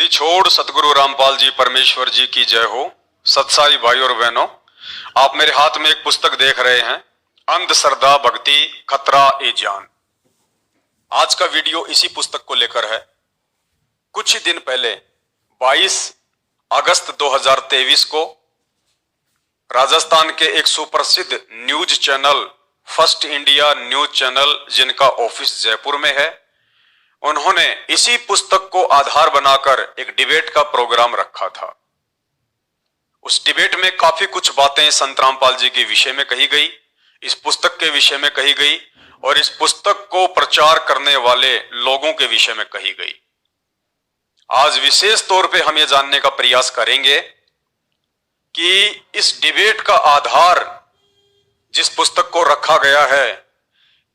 निछोड़ सतगुरु रामपाल जी परमेश्वर जी की जय हो। सत्साई भाई और बहनों, आप मेरे हाथ में एक पुस्तक देख रहे हैं, अंधश्रद्धा भक्ति खतरा ए जान। आज का वीडियो इसी पुस्तक को लेकर है। कुछ ही दिन पहले 22 अगस्त 2023 को राजस्थान के एक सुप्रसिद्ध news channel first India news channel, जिनका ऑफिस जयपुर में है, उन्होंने इसी पुस्तक को आधार बनाकर एक डिबेट का प्रोग्राम रखा था। उस डिबेट में काफी कुछ बातें संत रामपाल जी के विषय में कही गई, इस पुस्तक के विषय में कही गई और इस पुस्तक को प्रचार करने वाले लोगों के विषय में कही गई। आज विशेष तौर पे हम ये जानने का प्रयास करेंगे कि इस डिबेट का आधार जिस पुस्तक को रखा गया है,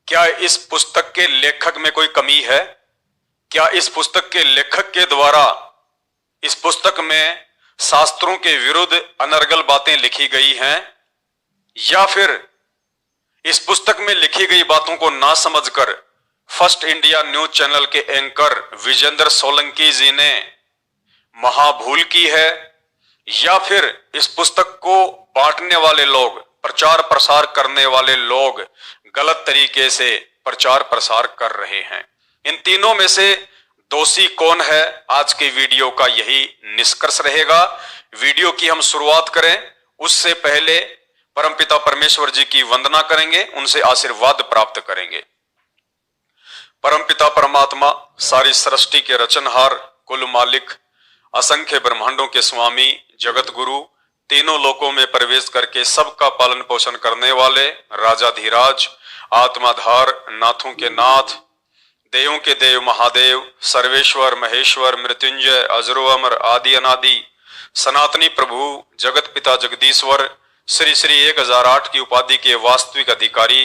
क्या इस पुस्तक के लेखक में कोई कमी है? क्या इस पुस्तक के लेखक के द्वारा इस पुस्तक में शास्त्रों के विरुद्ध अनर्गल बातें लिखी गई हैं, या फिर इस पुस्तक में लिखी गई बातों को ना समझकर फर्स्ट इंडिया न्यूज चैनल के एंकर विजेंद्र सोलंकी जी ने महाभूल की है, या फिर इस पुस्तक को बांटने वाले लोग, प्रचार प्रसार करने वाले लोग गलत तरीके से प्रचार प्रसार कर रहे हैं। इन तीनों में से दोषी कौन है, आज के वीडियो का यही निष्कर्ष रहेगा। वीडियो की हम शुरुआत करें उससे पहले परमपिता परमेश्वर जी की वंदना करेंगे, उनसे आशीर्वाद प्राप्त करेंगे। परमपिता परमात्मा, सारी सृष्टि के रचनहार, कुल मालिक, असंख्य ब्रह्मांडों के स्वामी, जगत गुरु, तीनों लोकों में प्रवेश करके सबका पालन पोषण करने वाले राजाधिराज, आत्माधार, नाथों के नाथ, देवों के देव महादेव, सर्वेश्वर महेश्वर, मृत्युंजय, अजरो अमर, आदि अनादि, सनातनी प्रभु, जगत पिता जगदीश्वर, श्री श्री 1008 की उपाधि के वास्तविक अधिकारी,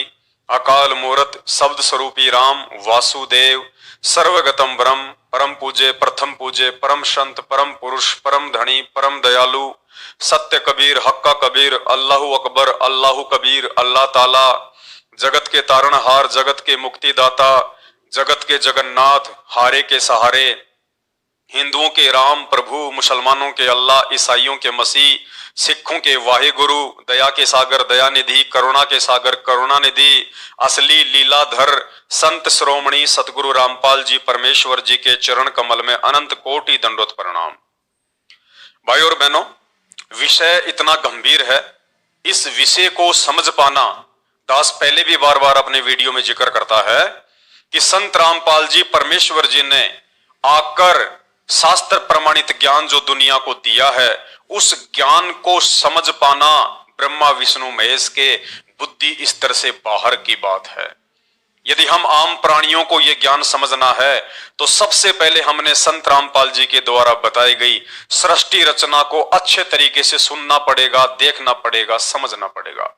अकाल मूर्त, शब्द स्वरूपी राम, वासुदेव, सर्वगतम ब्रह्म, परम पूज्य, प्रथम पूज्य, परम संत, परम पुरुष, परम धनी, परम दयालु, सत्य कबीर, हक्का कबीर, अल्लाहु अकबर, अल्लाहु कबीर, अल्लाह ताला, जगत के तारणहार, जगत के मुक्तिदाता, जगत के जगन्नाथ, हारे के सहारे, हिंदुओं के राम प्रभु, मुसलमानों के अल्लाह, ईसाइयों के मसीह, सिखों के वाहिगुरु, दया के सागर दयानिधि, करुणा के सागर करुणानिधि, असली लीलाधर, संत श्रोमणी सतगुरु रामपाल जी परमेश्वर जी के चरण कमल में अनंत कोटि दंडोत प्रणाम। भाई और बहनों, विषय इतना गंभीर है, इस विषय को समझ पाना, दास पहले भी बार बार अपने वीडियो में जिक्र करता है कि संत रामपाल जी परमेश्वर जी ने आकर शास्त्र प्रमाणित ज्ञान जो दुनिया को दिया है, उस ज्ञान को समझ पाना ब्रह्मा विष्णु महेश के बुद्धि स्तर से बाहर की बात है। यदि हम आम प्राणियों को यह ज्ञान समझना है तो सबसे पहले हमने संत रामपाल जी के द्वारा बताई गई सृष्टि रचना को अच्छे तरीके से सुनना पड़ेगा, देखना पड़ेगा, समझना पड़ेगा।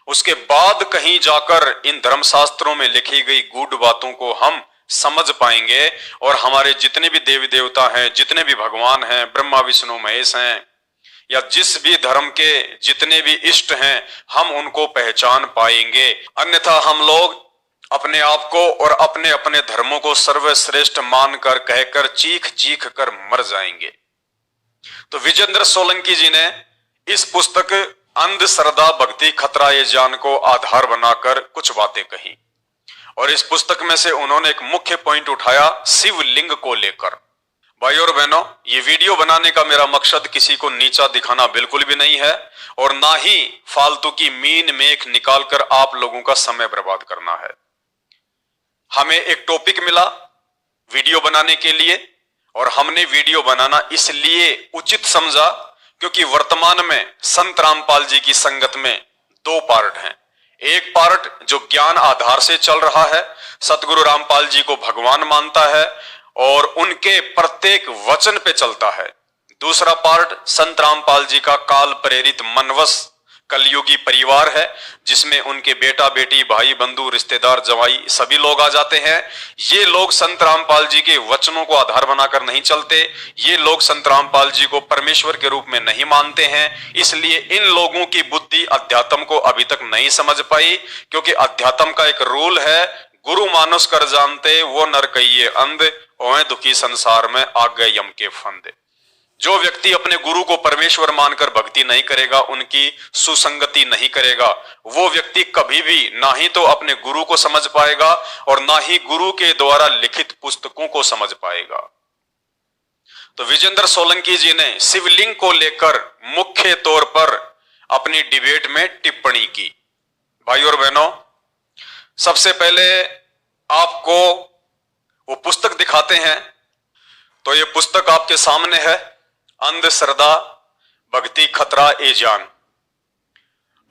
उसके बाद कहीं जाकर इन धर्मशास्त्रों में लिखी गई गूढ़ बातों को हम समझ पाएंगे और हमारे जितने भी देवी देवता हैं, जितने भी भगवान हैं, ब्रह्मा विष्णु महेश हैं, या जिस भी धर्म के जितने भी इष्ट हैं, हम उनको पहचान पाएंगे। अन्यथा हम लोग अपने आप को और अपने अपने धर्मों को सर्वश्रेष्ठ मानकर कहकर चीख चीख कर मर जाएंगे। तो विजेंद्र सोलंकी जी ने इस पुस्तक अंधश्रद्धा भक्ति खतरा ये जान को आधार बनाकर कुछ बातें कही और इस पुस्तक में से उन्होंने एक मुख्य पॉइंट उठाया शिवलिंग को लेकर। भाई और बहनों, ये वीडियो बनाने का मेरा मकसद किसी को नीचा दिखाना बिल्कुल भी नहीं है और ना ही फालतू की मीन मेख निकालकर आप लोगों का समय बर्बाद करना है। हमें एक टॉपिक मिला वीडियो बनाने के लिए और हमने वीडियो बनाना इसलिए उचित समझा क्योंकि वर्तमान में संत रामपाल जी की संगत में दो पार्ट हैं। एक पार्ट जो ज्ञान आधार से चल रहा है, सतगुरु रामपाल जी को भगवान मानता है और उनके प्रत्येक वचन पे चलता है। दूसरा पार्ट संत रामपाल जी का काल प्रेरित मनवस कलयुगी परिवार है, जिसमें उनके बेटा बेटी, भाई बंधु, रिश्तेदार, जवाई सभी लोग आ जाते हैं। ये लोग संत रामपाल जी के वचनों को आधार बनाकर नहीं चलते, ये लोग संत रामपाल जी को परमेश्वर के रूप में नहीं मानते हैं। इसलिए इन लोगों की बुद्धि अध्यात्म को अभी तक नहीं समझ पाई, क्योंकि अध्यात्म का एक रूल है, गुरु मानुष कर जानते वो नर कहिए अंध, ओए दुखी संसार में आ गए यम के फंदे। जो व्यक्ति अपने गुरु को परमेश्वर मानकर भक्ति नहीं करेगा, उनकी सुसंगति नहीं करेगा, वो व्यक्ति कभी भी ना ही तो अपने गुरु को समझ पाएगा और ना ही गुरु के द्वारा लिखित पुस्तकों को समझ पाएगा। तो विजेंद्र सोलंकी जी ने शिवलिंग को लेकर मुख्य तौर पर अपनी डिबेट में टिप्पणी की। भाई और बहनों, सबसे पहले आपको वो पुस्तक दिखाते हैं। तो ये पुस्तक आपके सामने है, अंधश्रद्धा भक्ति खतरा ए जान।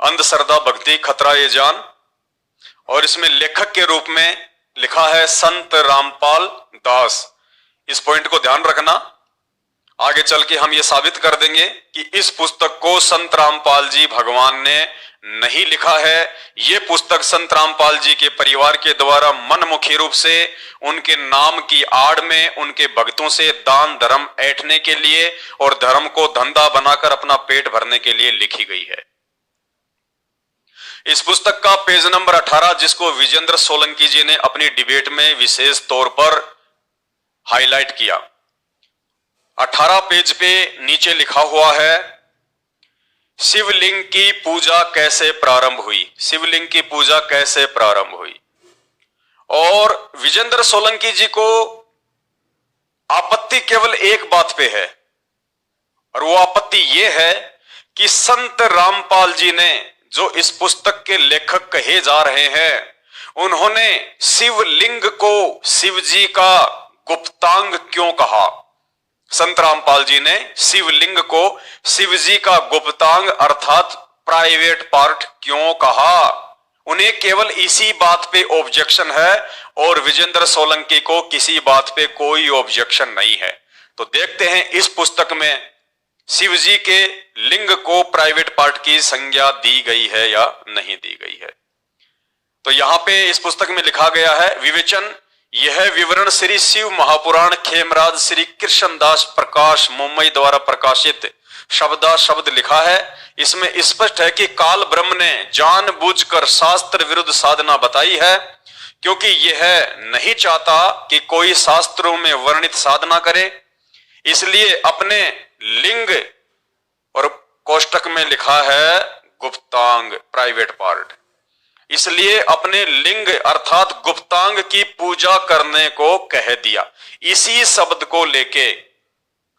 अंधश्रद्धा भक्ति खतरा ए जान, और इसमें लेखक के रूप में लिखा है संत रामपाल दास। इस पॉइंट को ध्यान रखना, आगे चल के हम ये साबित कर देंगे कि इस पुस्तक को संत रामपाल जी भगवान ने नहीं लिखा है। ये पुस्तक संत रामपाल जी के परिवार के द्वारा मनमुखी रूप से उनके नाम की आड़ में उनके भक्तों से दान धर्म ऐंठने के लिए और धर्म को धंधा बनाकर अपना पेट भरने के लिए लिखी गई है। इस पुस्तक का पेज नंबर 18, जिसको विजेंद्र सोलंकी जी ने अपनी डिबेट में विशेष तौर पर हाईलाइट किया, 18 पेज पे नीचे लिखा हुआ है, शिवलिंग की पूजा कैसे प्रारंभ हुई। शिवलिंग की पूजा कैसे प्रारंभ हुई। और विजेंद्र सोलंकी जी को आपत्ति केवल एक बात पे है, और वो आपत्ति ये है कि संत रामपाल जी ने, जो इस पुस्तक के लेखक कहे जा रहे हैं, उन्होंने शिवलिंग को शिव जी का गुप्तांग क्यों कहा। संत रामपाल जी ने शिवलिंग को शिव जी का गुप्तांग अर्थात प्राइवेट पार्ट क्यों कहा। उन्हें केवल इसी बात पे ऑब्जेक्शन है और विजेंद्र सोलंकी को किसी बात पे कोई ऑब्जेक्शन नहीं है। तो देखते हैं इस पुस्तक में शिव जी के लिंग को प्राइवेट पार्ट की संज्ञा दी गई है या नहीं दी गई है। तो यहां पे इस पुस्तक में लिखा गया है, विवेचन, यह विवरण श्री शिव महापुराण खेमराज श्री कृष्णदास प्रकाश मुंबई द्वारा प्रकाशित शब्दा शब्द लिखा है। इसमें स्पष्ट है कि काल ब्रह्म ने जानबूझकर शास्त्र विरुद्ध साधना बताई है, क्योंकि यह नहीं चाहता कि कोई शास्त्रों में वर्णित साधना करे। इसलिए अपने लिंग, और कोष्टक में लिखा है गुप्तांग प्राइवेट पार्ट, इसलिए अपने लिंग अर्थात गुप्तांग की पूजा करने को कह दिया। इसी शब्द को लेके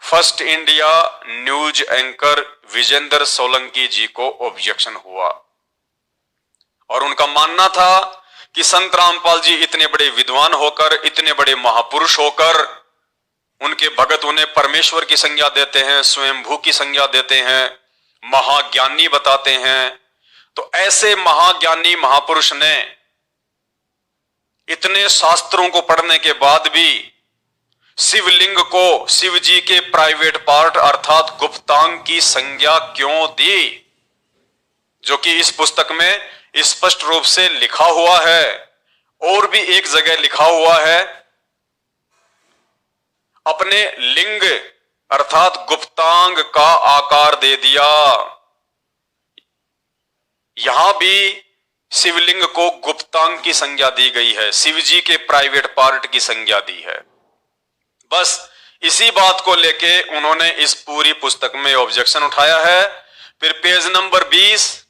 First India News anchor Vijender Solanki ji को ऑब्जेक्शन हुआ, और उनका मानना था कि संत रामपाल जी इतने बड़े विद्वान होकर, इतने बड़े महापुरुष होकर, उनके भगत उन्हें परमेश्वर की संज्ञा देते हैं, स्वयंभू की संज्ञा देते हैं, महाज्ञानी बताते हैं। तो ऐसे महाज्ञानी महापुरुष ने इतने शास्त्रों को पढ़ने के बाद भी शिवलिंग को शिव जी के प्राइवेट पार्ट अर्थात गुप्तांग की संज्ञा क्यों दी, जो कि इस पुस्तक में स्पष्ट रूप से लिखा हुआ है। और भी एक जगह लिखा हुआ है, अपने लिंग अर्थात गुप्तांग का आकार दे दिया। यहां भी शिवलिंग को गुप्तांग की संज्ञा दी गई है, शिव जी के प्राइवेट पार्ट की संज्ञा दी है। बस इसी बात को लेके उन्होंने इस पूरी पुस्तक में ऑब्जेक्शन उठाया है। फिर पेज नंबर 20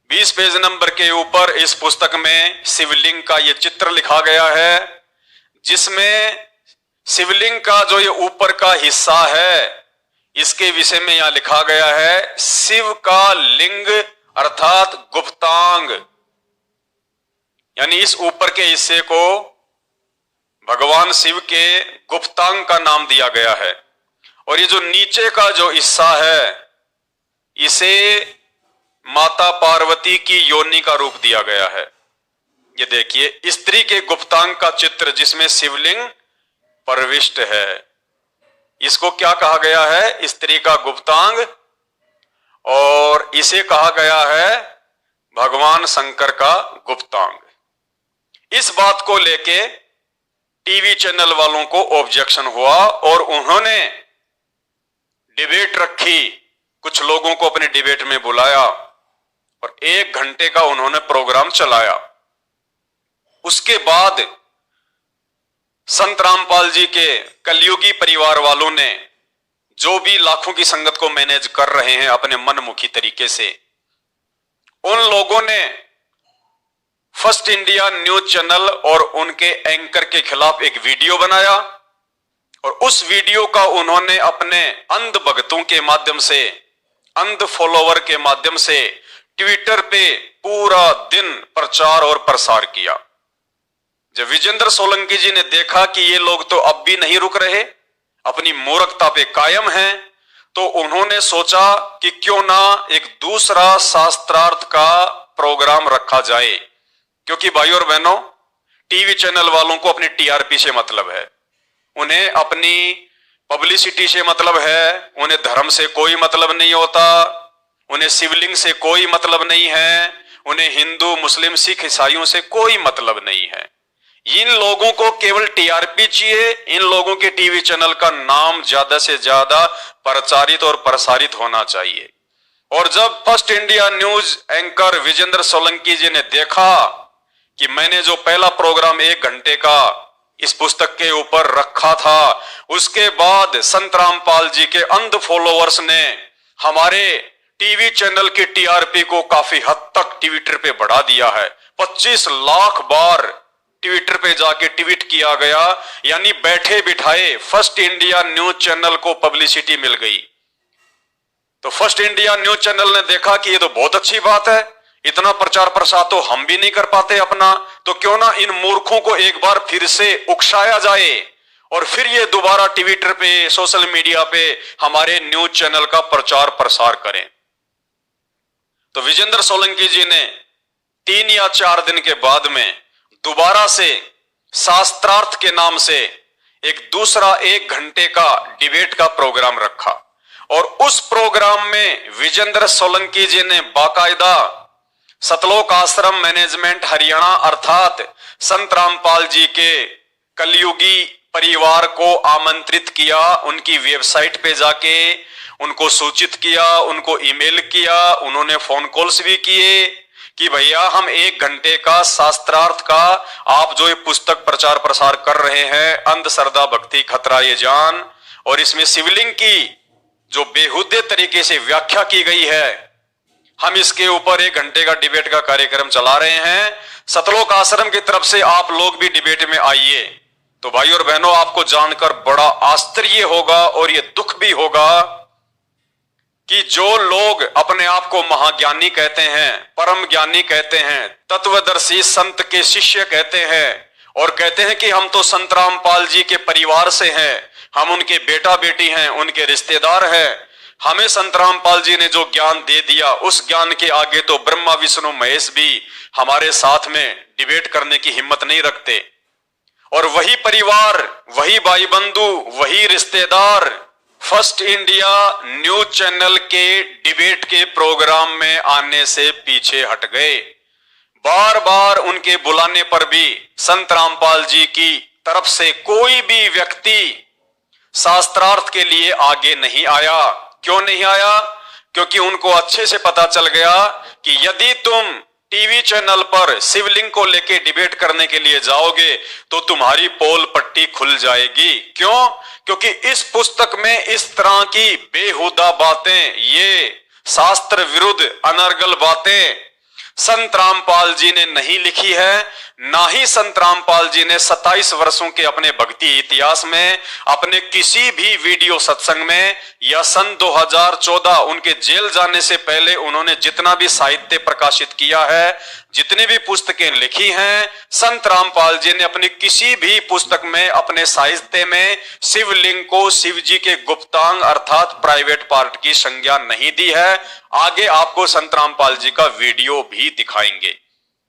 पेज नंबर के ऊपर इस पुस्तक में शिवलिंग का ये चित्र लिखा गया है, जिसमें शिवलिंग का जो ये ऊपर का हिस्सा है, इसके विषय में यहां लिखा गया है, शिव का लिंग अर्थात गुप्तांग, यानी इस ऊपर के हिस्से को भगवान शिव के गुप्तांग का नाम दिया गया है। और ये जो नीचे का जो हिस्सा है, इसे माता पार्वती की योनि का रूप दिया गया है। ये देखिए, स्त्री के गुप्तांग का चित्र जिसमें शिवलिंग प्रविष्ट है, इसको क्या कहा गया है, स्त्री का गुप्तांग, और इसे कहा गया है भगवान शंकर का गुप्तांग। इस बात को लेके टीवी चैनल वालों को ऑब्जेक्शन हुआ और उन्होंने डिबेट रखी, कुछ लोगों को अपने डिबेट में बुलाया और 1 घंटे का उन्होंने प्रोग्राम चलाया। उसके बाद संत रामपाल जी के कलयुगी परिवार वालों ने जो भी लाखों की संगत को मैनेज कर रहे हैं अपने मनमुखी तरीके से, उन लोगों ने फर्स्ट इंडिया न्यूज चैनल और उनके एंकर के खिलाफ एक वीडियो बनाया और उस वीडियो का उन्होंने अपने अंध भक्तों के माध्यम से, अंध फॉलोवर के माध्यम से ट्विटर पे पूरा दिन प्रचार और प्रसार किया। जब विजेंद्र सोलंकी जी ने देखा कि ये लोग तो अब भी नहीं रुक रहे, अपनी मूर्खता पे कायम हैं, तो उन्होंने सोचा कि क्यों ना एक दूसरा शास्त्रार्थ का प्रोग्राम रखा जाए। क्योंकि भाई और बहनों, टीवी चैनल वालों को अपनी टीआरपी से मतलब है, उन्हें अपनी पब्लिसिटी से मतलब है, उन्हें धर्म से कोई मतलब नहीं होता, उन्हें शिवलिंग से कोई मतलब नहीं है, उन्हें हिंदू मुस्लिम सिख ईसाइयों से कोई मतलब नहीं है। इन लोगों को केवल टीआरपी चाहिए, इन लोगों के टीवी चैनल का नाम ज्यादा से ज्यादा प्रचारित और प्रसारित होना चाहिए। और जब First India News anchor Vijender Solanki ji ने देखा कि मैंने जो पहला प्रोग्राम 1 घंटे का इस पुस्तक के ऊपर रखा था, उसके बाद संत रामपाल जी के अंध फॉलोअर्स ने हमारे टीवी चैनल की टीआरपी को काफी हद तक ट्विटर पे बढ़ा दिया है। 25 लाख बार ट्विटर पे जाके ट्वीट किया गया, यानी बैठे बिठाए फर्स्ट इंडिया न्यूज चैनल को पब्लिसिटी मिल गई। तो फर्स्ट इंडिया न्यूज चैनल ने देखा कि ये तो बहुत अच्छी बात है, इतना प्रचार प्रसार तो हम भी नहीं कर पाते अपना, तो क्यों ना इन मूर्खों को एक बार फिर से उकसाया जाए और फिर ये दोबारा ट्विटर पे, सोशल मीडिया पे हमारे न्यूज चैनल का प्रचार प्रसार करें। तो विजेंद्र सोलंकी जी ने 3 या 4 दिन के बाद में दोबारा से शास्त्रार्थ के नाम से एक दूसरा 1 घंटे का डिबेट का प्रोग्राम रखा और उस प्रोग्राम में विजेंद्र सोलंकी जी ने बाकायदा सतलोक आश्रम मैनेजमेंट हरियाणा अर्थात संत रामपाल जी के कलयुगी परिवार को आमंत्रित किया, उनकी वेबसाइट पे जाके उनको सूचित किया, उनको ईमेल किया, उन्होंने फोन कॉल्स भी किए कि भैया हम 1 घंटे का शास्त्रार्थ का आप जो ये पुस्तक प्रचार प्रसार कर रहे हैं अंधश्रद्धा भक्ति खतरा ये जान, और इसमें शिवलिंग की जो बेहुदे तरीके से व्याख्या की गई है, हम इसके ऊपर 1 घंटे का डिबेट का कार्यक्रम चला रहे हैं। सतलोक आश्रम की तरफ से आप लोग भी डिबेट में आइए। तो भाई और बहनों, आपको जानकर बड़ा आश्चर्य होगा और ये दुख भी होगा कि जो लोग अपने आप को महाज्ञानी कहते हैं, परम ज्ञानी कहते हैं, तत्वदर्शी संत के शिष्य कहते हैं और कहते हैं कि हम तो संत रामपाल जी के परिवार से हैं, हम उनके बेटा बेटी हैं, उनके रिश्तेदार हैं, हमें संत रामपाल जी ने जो ज्ञान दे दिया उस ज्ञान के आगे तो ब्रह्मा विष्णु महेश भी हमारे साथ में डिबेट करने की हिम्मत नहीं रखते। और वही परिवार, वही भाई बंधु, वही रिश्तेदार फर्स्ट इंडिया न्यूज चैनल के डिबेट के प्रोग्राम में आने से पीछे हट गए। बार बार उनके बुलाने पर भी संत रामपाल जी की तरफ से कोई भी व्यक्ति शास्त्रार्थ के लिए आगे नहीं आया। क्यों नहीं आया? क्योंकि उनको अच्छे से पता चल गया कि यदि तुम टीवी चैनल पर शिवलिंग को लेके डिबेट करने के लिए जाओगे तो तुम्हारी पोल पट्टी खुल जाएगी। क्यों? क्योंकि इस पुस्तक में इस तरह की बेहुदा बातें, ये शास्त्र विरुद्ध अनर्गल बातें संत रामपाल जी ने नहीं लिखी है। ना ही संत रामपाल जी ने 27 वर्षों के अपने भक्ति इतिहास में अपने किसी भी वीडियो सत्संग में या सन 2014 उनके जेल जाने से पहले उन्होंने जितना भी साहित्य प्रकाशित किया है, जितनी भी पुस्तकें लिखी हैं, संत रामपाल जी ने अपनी किसी भी पुस्तक में अपने साहित्य में शिवलिंग को शिव जी के गुप्तांग अर्थात प्राइवेट पार्ट की संज्ञा नहीं दी है। आगे आपको संत रामपाल जी का वीडियो भी दिखाएंगे।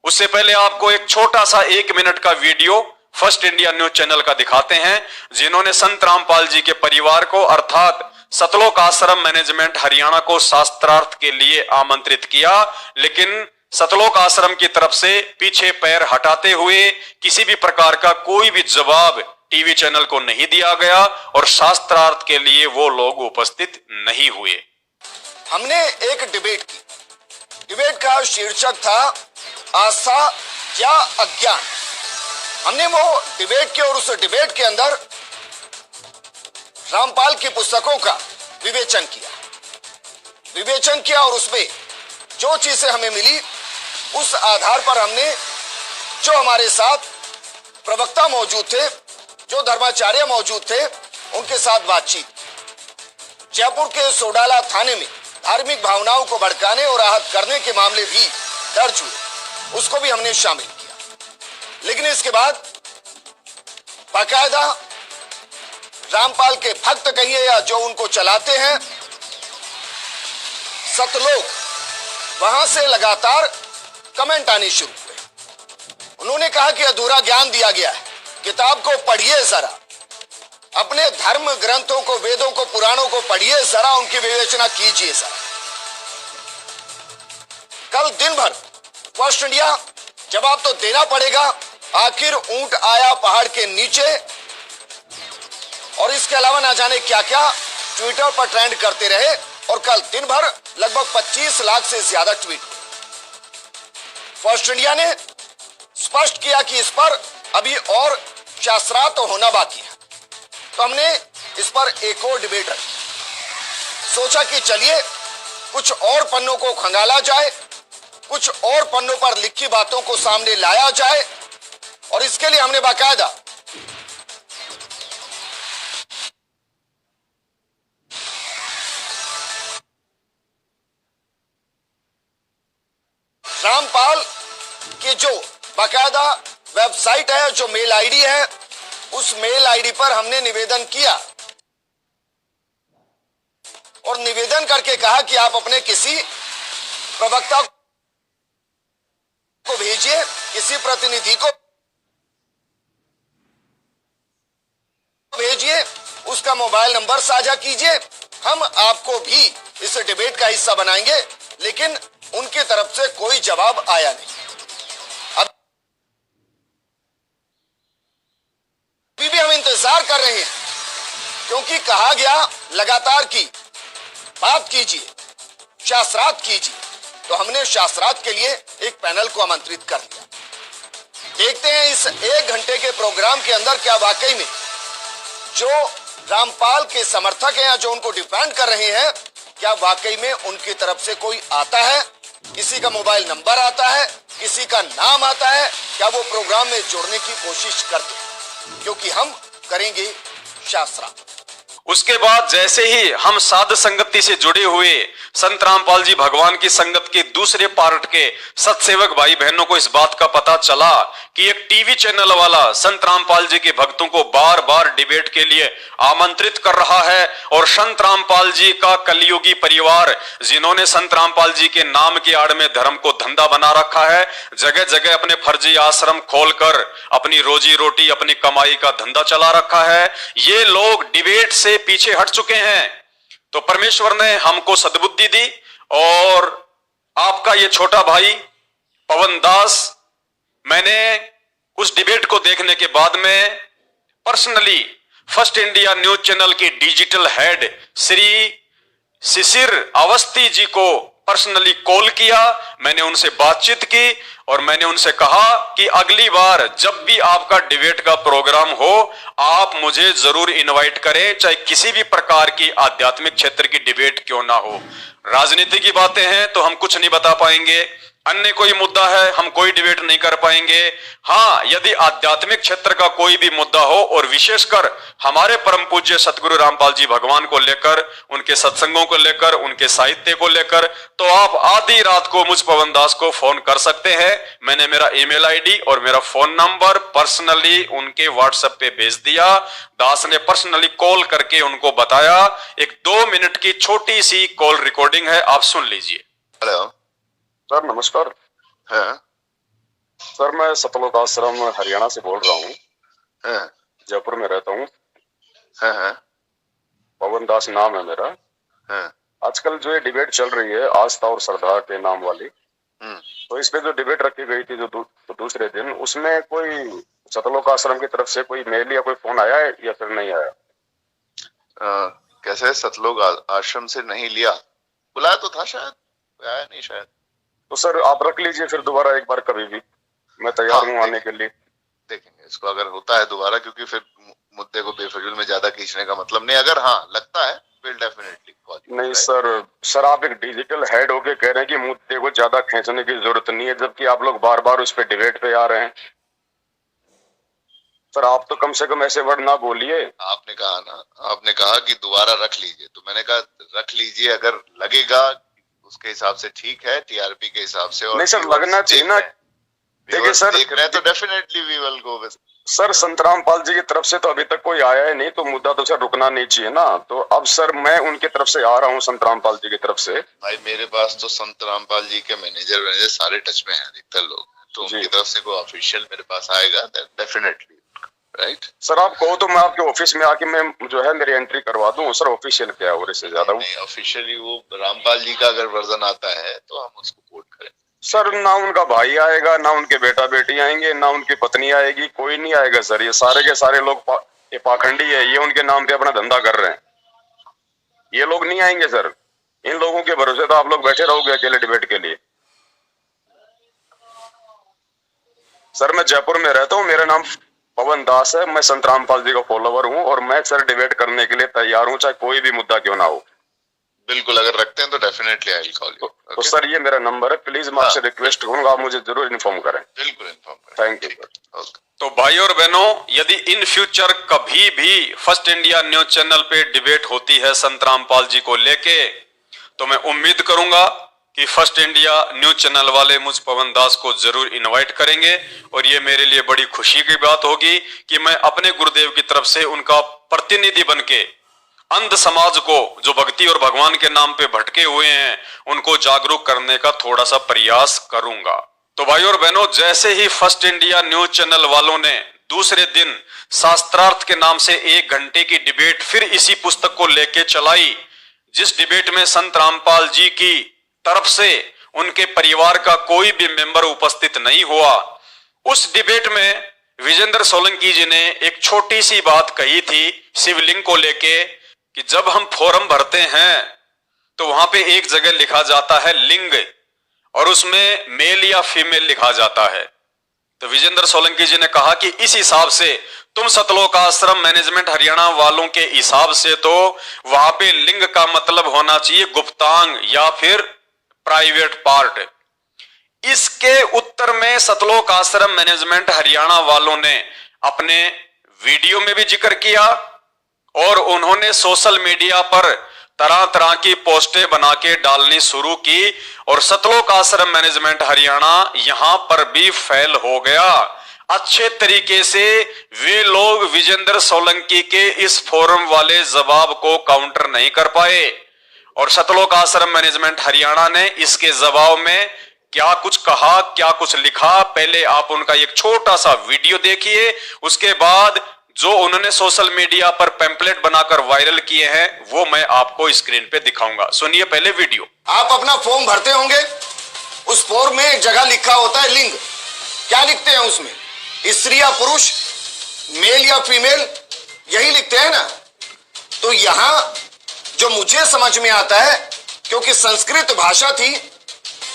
उससे पहले आपको एक छोटा सा 1 मिनट का video first India news channel का दिखाते हैं, जिन्होंने संत रामपाल जी के परिवार को अर्थात सतलोक आश्रम मैनेजमेंट हरियाणा को शास्त्रार्थ के लिए आमंत्रित किया, लेकिन सतलोक आश्रम की तरफ से पीछे पैर हटाते हुए किसी भी प्रकार का कोई भी जवाब टीवी चैनल को नहीं दिया गया और शास्त्रार्थ के लिए वो लोग उपस्थित नहीं हुए। हमने एक डिबेट की। डिबेट का शीर्षक था आस्था या अज्ञान। हमने वो डिबेट की और उस डिबेट के अंदर रामपाल की पुस्तकों का विवेचन किया और उसमें जो चीजें हमें मिली उस आधार पर हमने जो हमारे साथ प्रवक्ता मौजूद थे, जो धर्माचार्य मौजूद थे, उनके साथ बातचीत। जयपुर के सोडाला थाने में धार्मिक भावनाओं को भड़काने और आहत करने के मामले भी दर्ज हुए, उसको भी हमने शामिल किया। लेकिन इसके बाद बाकायदा रामपाल के भक्त कहिए या जो उनको चलाते हैं, सतलोक, वहां से लगातार कमेंट आने शुरू हुए। उन्होंने कहा कि अधूरा ज्ञान दिया गया है, किताब को पढ़िए जरा, अपने धर्म ग्रंथों को, वेदों को, पुराणों को पढ़िए जरा, उनकी विवेचना कीजिए जरा। कल दिन भर फर्स्ट इंडिया जवाब तो देना पड़ेगा, आखिर ऊंट आया पहाड़ के नीचे, और इसके अलावा ना जाने क्या क्या ट्विटर पर ट्रेंड करते रहे। और कल दिन भर लगभग 25 लाख से ज्यादा ट्वीट। फर्स्ट इंडिया ने स्पष्ट किया कि इस पर अभी और शास्त्रार्थ होना बाकी है, तो हमने इस पर एक और डिबेट रखी। सोचा कि चलिए कुछ और पन्नों को खंगाला जाए, कुछ और पन्नों पर लिखी बातों को सामने लाया जाए, और इसके लिए हमने बाकायदा रामपाल की जो बाकायदा वेबसाइट है, जो मेल आईडी है, उस मेल आईडी पर हमने निवेदन किया और निवेदन करके कहा कि आप अपने किसी प्रवक्ता को भेजिए, किसी प्रतिनिधि को भेजिए, उसका मोबाइल नंबर साझा कीजिए, हम आपको भी इस डिबेट का हिस्सा बनाएंगे। लेकिन उनकी तरफ से कोई जवाब आया नहीं। अभी भी हम इंतजार कर रहे हैं, क्योंकि कहा गया लगातार की बात कीजिए, शास्त्रार्थ कीजिए, तो हमने शास्त्रार्थ के लिए एक पैनल को आमंत्रित कर दिया। देखते हैं इस 1 घंटे के प्रोग्राम के अंदर क्या वाकई में जो रामपाल के समर्थक हैं या जो उनको डिफेंड कर रहे हैं, क्या वाकई में उनकी तरफ से कोई आता है, किसी का मोबाइल नंबर आता है, किसी का नाम आता है, क्या वो प्रोग्राम में जोड़ने की कोशिश करते हैं, क्योंकि हम करेंगे शास्त्रार्थ। उसके बाद जैसे ही हम साध संगति से जुड़े हुए संत रामपाल जी भगवान की संगत के दूसरे पार्ट के सत्सेवक भाई बहनों को इस बात का पता चला कि एक टीवी चैनल वाला संत रामपाल जी के भक्तों को बार बार डिबेट के लिए आमंत्रित कर रहा है, और संत रामपाल जी का कलयुगी परिवार, जिन्होंने संत रामपाल जी के नाम की आड़ में धर्म को धंधा बना रखा है, जगह जगह अपने फर्जी आश्रम खोलकर अपनी रोजी रोटी, अपनी कमाई का धंधा चला रखा है, ये लोग डिबेट से पीछे हट चुके हैं। तो परमेश्वर ने हमको सद्बुद्धि दी, और आपका ये छोटा भाई पवन दास, मैंने उस डिबेट को देखने के बाद में personally first India news channel के डिजिटल हेड श्री शिशिर अवस्थी जी को पर्सनली कॉल किया। मैंने उनसे बातचीत की और मैंने उनसे कहा कि अगली बार जब भी आपका डिबेट का प्रोग्राम हो, आप मुझे जरूर इनवाइट करें, चाहे किसी भी प्रकार की आध्यात्मिक क्षेत्र की डिबेट क्यों ना हो। राजनीति की बातें हैं तो हम कुछ नहीं बता पाएंगे, अन्य कोई मुद्दा है हम कोई डिबेट नहीं कर पाएंगे। हाँ, यदि आध्यात्मिक क्षेत्र का कोई भी मुद्दा हो और विशेषकर हमारे परम पूज्य सतगुरु रामपाल जी भगवान को लेकर, उनके सत्संगों को लेकर, उनके साहित्य को लेकर, तो आप आधी रात को मुझ पवन दास को फोन कर सकते हैं। मैंने मेरा ईमेल आईडी और मेरा फोन नंबर पर्सनली उनके व्हाट्सएप पे भेज दिया। दास ने पर्सनली कॉल करके उनको बताया। एक 2 मिनट की छोटी सी कॉल रिकॉर्डिंग है, आप सुन लीजिए। हेलो सर नमस्कार। हाँ सर मैं सतलोक आश्रम हरियाणा से बोल रहा हूँ, हाँ जयपुर में रहता हूँ। हाँ हाँ पवन दास नाम है मेरा। हाँ आजकल जो ये डिबेट चल रही है आस्था और श्रद्धा के नाम वाली, तो इस पे जो डिबेट रखी गई थी जो दूसरे दिन, उसमें कोई सतलोक आश्रम की तरफ से कोई मेल या कोई फोन आया है या फिर नहीं आया? कैसे सतलोक आश्रम से नहीं लिया? बुलाया तो था शायद, आया नहीं शायद। तो सर आप रख लीजिए फिर दोबारा एक बार कभी भी, मैं तैयार हूँ आने के लिए। देखेंगे इसको अगर होता है दोबारा, क्योंकि फिर मुद्दे को बेफजूल में ज्यादा खींचने का मतलब नहीं। अगर हाँ लगता है विल डेफिनेटली कॉल यू। नहीं सर आप एक डिजिटल हेड होके कह रहे हैं कि मुद्दे को ज्यादा खींचने की जरूरत नहीं है, जबकि आप लोग बार बार उस पर डिबेट पे आ रहे हैं। सर आप तो कम से कम ऐसे वर्ड ना बोलिए। आपने कहा ना, आपने कहा कि दोबारा रख लीजिए, तो मैंने कहा रख लीजिए अगर लगेगा उसके हिसाब से ठीक है, टीआरपी के हिसाब से। और नहीं सर लगना चाहिए ना। देखिए सर देख रहे हैं तो definitely we will go with. Sir Santram Pal ji की तरफ से तो अभी तक कोई आया ही नहीं, तो मुद्दा तो सर रुकना नहीं चाहिए ना। तो अब सर मैं उनकी तरफ से आ रहा हूँ, संतराम पाल जी की तरफ से। भाई मेरे पास तो संत रामपाल जी के मैनेजर सारे टच में हैं अधिकतर लोग, तो उनकी तरफ से कोई ऑफिशियल मेरे पास आएगा डेफिनेटली, राइट। सर आप कहो तो मैं आपके ऑफिस में आके मैं जो है मेरी एंट्री करवा दूं। सर ऑफिशियल क्या है और इससे ज्यादा नहीं, ऑफिशियली वो रामपाल जी का अगर वर्जन आता है तो हम उसको कोट करें। सर ना उनका भाई आएगा, ना उनके बेटा बेटी आएंगे, ना उनकी पत्नी आएगी, कोई नहीं आएगा सर। ये सारे के सारे लोग ये पाखंडी है, ये उनके नाम पे अपना धंधा कर रहे हैं। ये लोग नहीं आएंगे सर। इन लोगों के भरोसे तो आप लोग बैठे रहोगे अकेले डिबेट के लिए। सर मैं जयपुर में रहता हूँ, मेरा नाम पवन दास है, मैं संत रामपाल जी का फॉलोवर हूँ और मैं सर डिबेट करने के लिए तैयार हूँ, चाहे कोई भी मुद्दा क्यों ना हो। बिल्कुल अगर रखते हैं तो definitely I will call you. तो सर ये मेरा नंबर है, प्लीज मैं आपसे रिक्वेस्ट करूंगा आप मुझे जरूर इन्फॉर्म करें। बिल्कुल इन्फॉर्म करें। Thank you. तो भाई और बहनों, यदि इन फ्यूचर कभी भी फर्स्ट इंडिया न्यूज चैनल पे डिबेट होती है संत रामपाल जी को लेके, तो मैं उम्मीद करूंगा कि फर्स्ट इंडिया न्यूज चैनल वाले मुझ पवन दास को जरूर इनवाइट करेंगे। और ये मेरे लिए बड़ी खुशी की बात होगी कि मैं अपने गुरुदेव की तरफ से उनका प्रतिनिधि बनके अंध समाज को, जो भक्ति और भगवान के नाम पे भटके हुए हैं, उनको जागरूक करने का थोड़ा सा प्रयास करूंगा। तो भाई और बहनों, जैसे ही फर्स्ट इंडिया न्यूज चैनल वालों ने दूसरे दिन शास्त्रार्थ के नाम से 1 घंटे की डिबेट फिर इसी पुस्तक को लेके चलाई, जिस डिबेट में संत रामपाल जी की तरफ से उनके परिवार का कोई भी मेंबर उपस्थित नहीं हुआ, उस डिबेट में विजेंद्र सोलंकी जी ने एक छोटी सी बात कही थी शिवलिंग को लेके कि जब हम फॉर्म भरते हैं तो वहां पे एक जगह लिखा जाता है लिंग और उसमें मेल या फीमेल लिखा जाता है। तो विजेंद्र सोलंकी जी ने कहा कि इस हिसाब से तुम सतलोक आश्रम मैनेजमेंट हरियाणा वालों के हिसाब से तो वहां पे लिंग का मतलब होना चाहिए गुप्तांग या फिर प्राइवेट पार्ट। इसके उत्तर में सतलोक आश्रम मैनेजमेंट हरियाणा वालों ने अपने वीडियो में भी जिक्र किया और उन्होंने सोशल मीडिया पर तरह तरह की पोस्टें बना के डालनी शुरू की और सतलोक आश्रम मैनेजमेंट हरियाणा यहां पर भी फेल हो गया। अच्छे तरीके से वे लोग विजेंद्र सोलंकी के इस फोरम वाले जवाब को काउंटर नहीं कर पाए और सतलोक आश्रम मैनेजमेंट हरियाणा ने इसके जवाब में क्या कुछ कहा, क्या कुछ लिखा, पहले आप उनका एक छोटा सा वीडियो देखिए, उसके बाद जो उन्होंने सोशल मीडिया पर पैम्पलेट बनाकर वायरल किए हैं वो मैं आपको स्क्रीन पे दिखाऊंगा। सुनिए पहले वीडियो। आप अपना फॉर्म भरते होंगे, उस फॉर्म में एक जगह लिखा होता है लिंग। क्या लिखते हैं उसमें? स्त्री या पुरुष, मेल या फीमेल, यही लिखते हैं ना। तो यहां जो मुझे समझ में आता है, क्योंकि संस्कृत भाषा थी,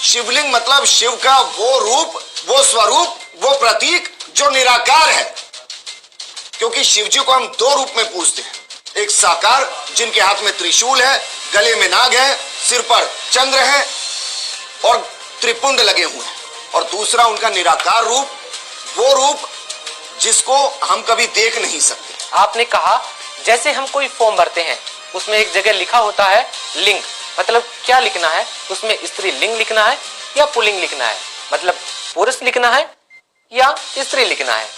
शिवलिंग मतलब शिव का वो रूप, वो स्वरूप, वो प्रतीक जो निराकार है। क्योंकि शिव जी को हम 2 रूप में पूजते हैं, एक साकार जिनके हाथ में त्रिशूल है, गले में नाग है, सिर पर चंद्र है और त्रिपुंड लगे हुए हैं, और दूसरा उनका निराकार रूप, वो रूप जिसको हम कभी देख नहीं सकते। आपने कहा जैसे हम कोई फॉर्म भरते हैं उसमें एक जगह लिखा होता है लिंग, मतलब क्या लिखना है उसमें? स्त्री लिंग लिखना है या पुल्लिंग लिखना है? मतलब पुरुष लिखना है या स्त्री लिखना है?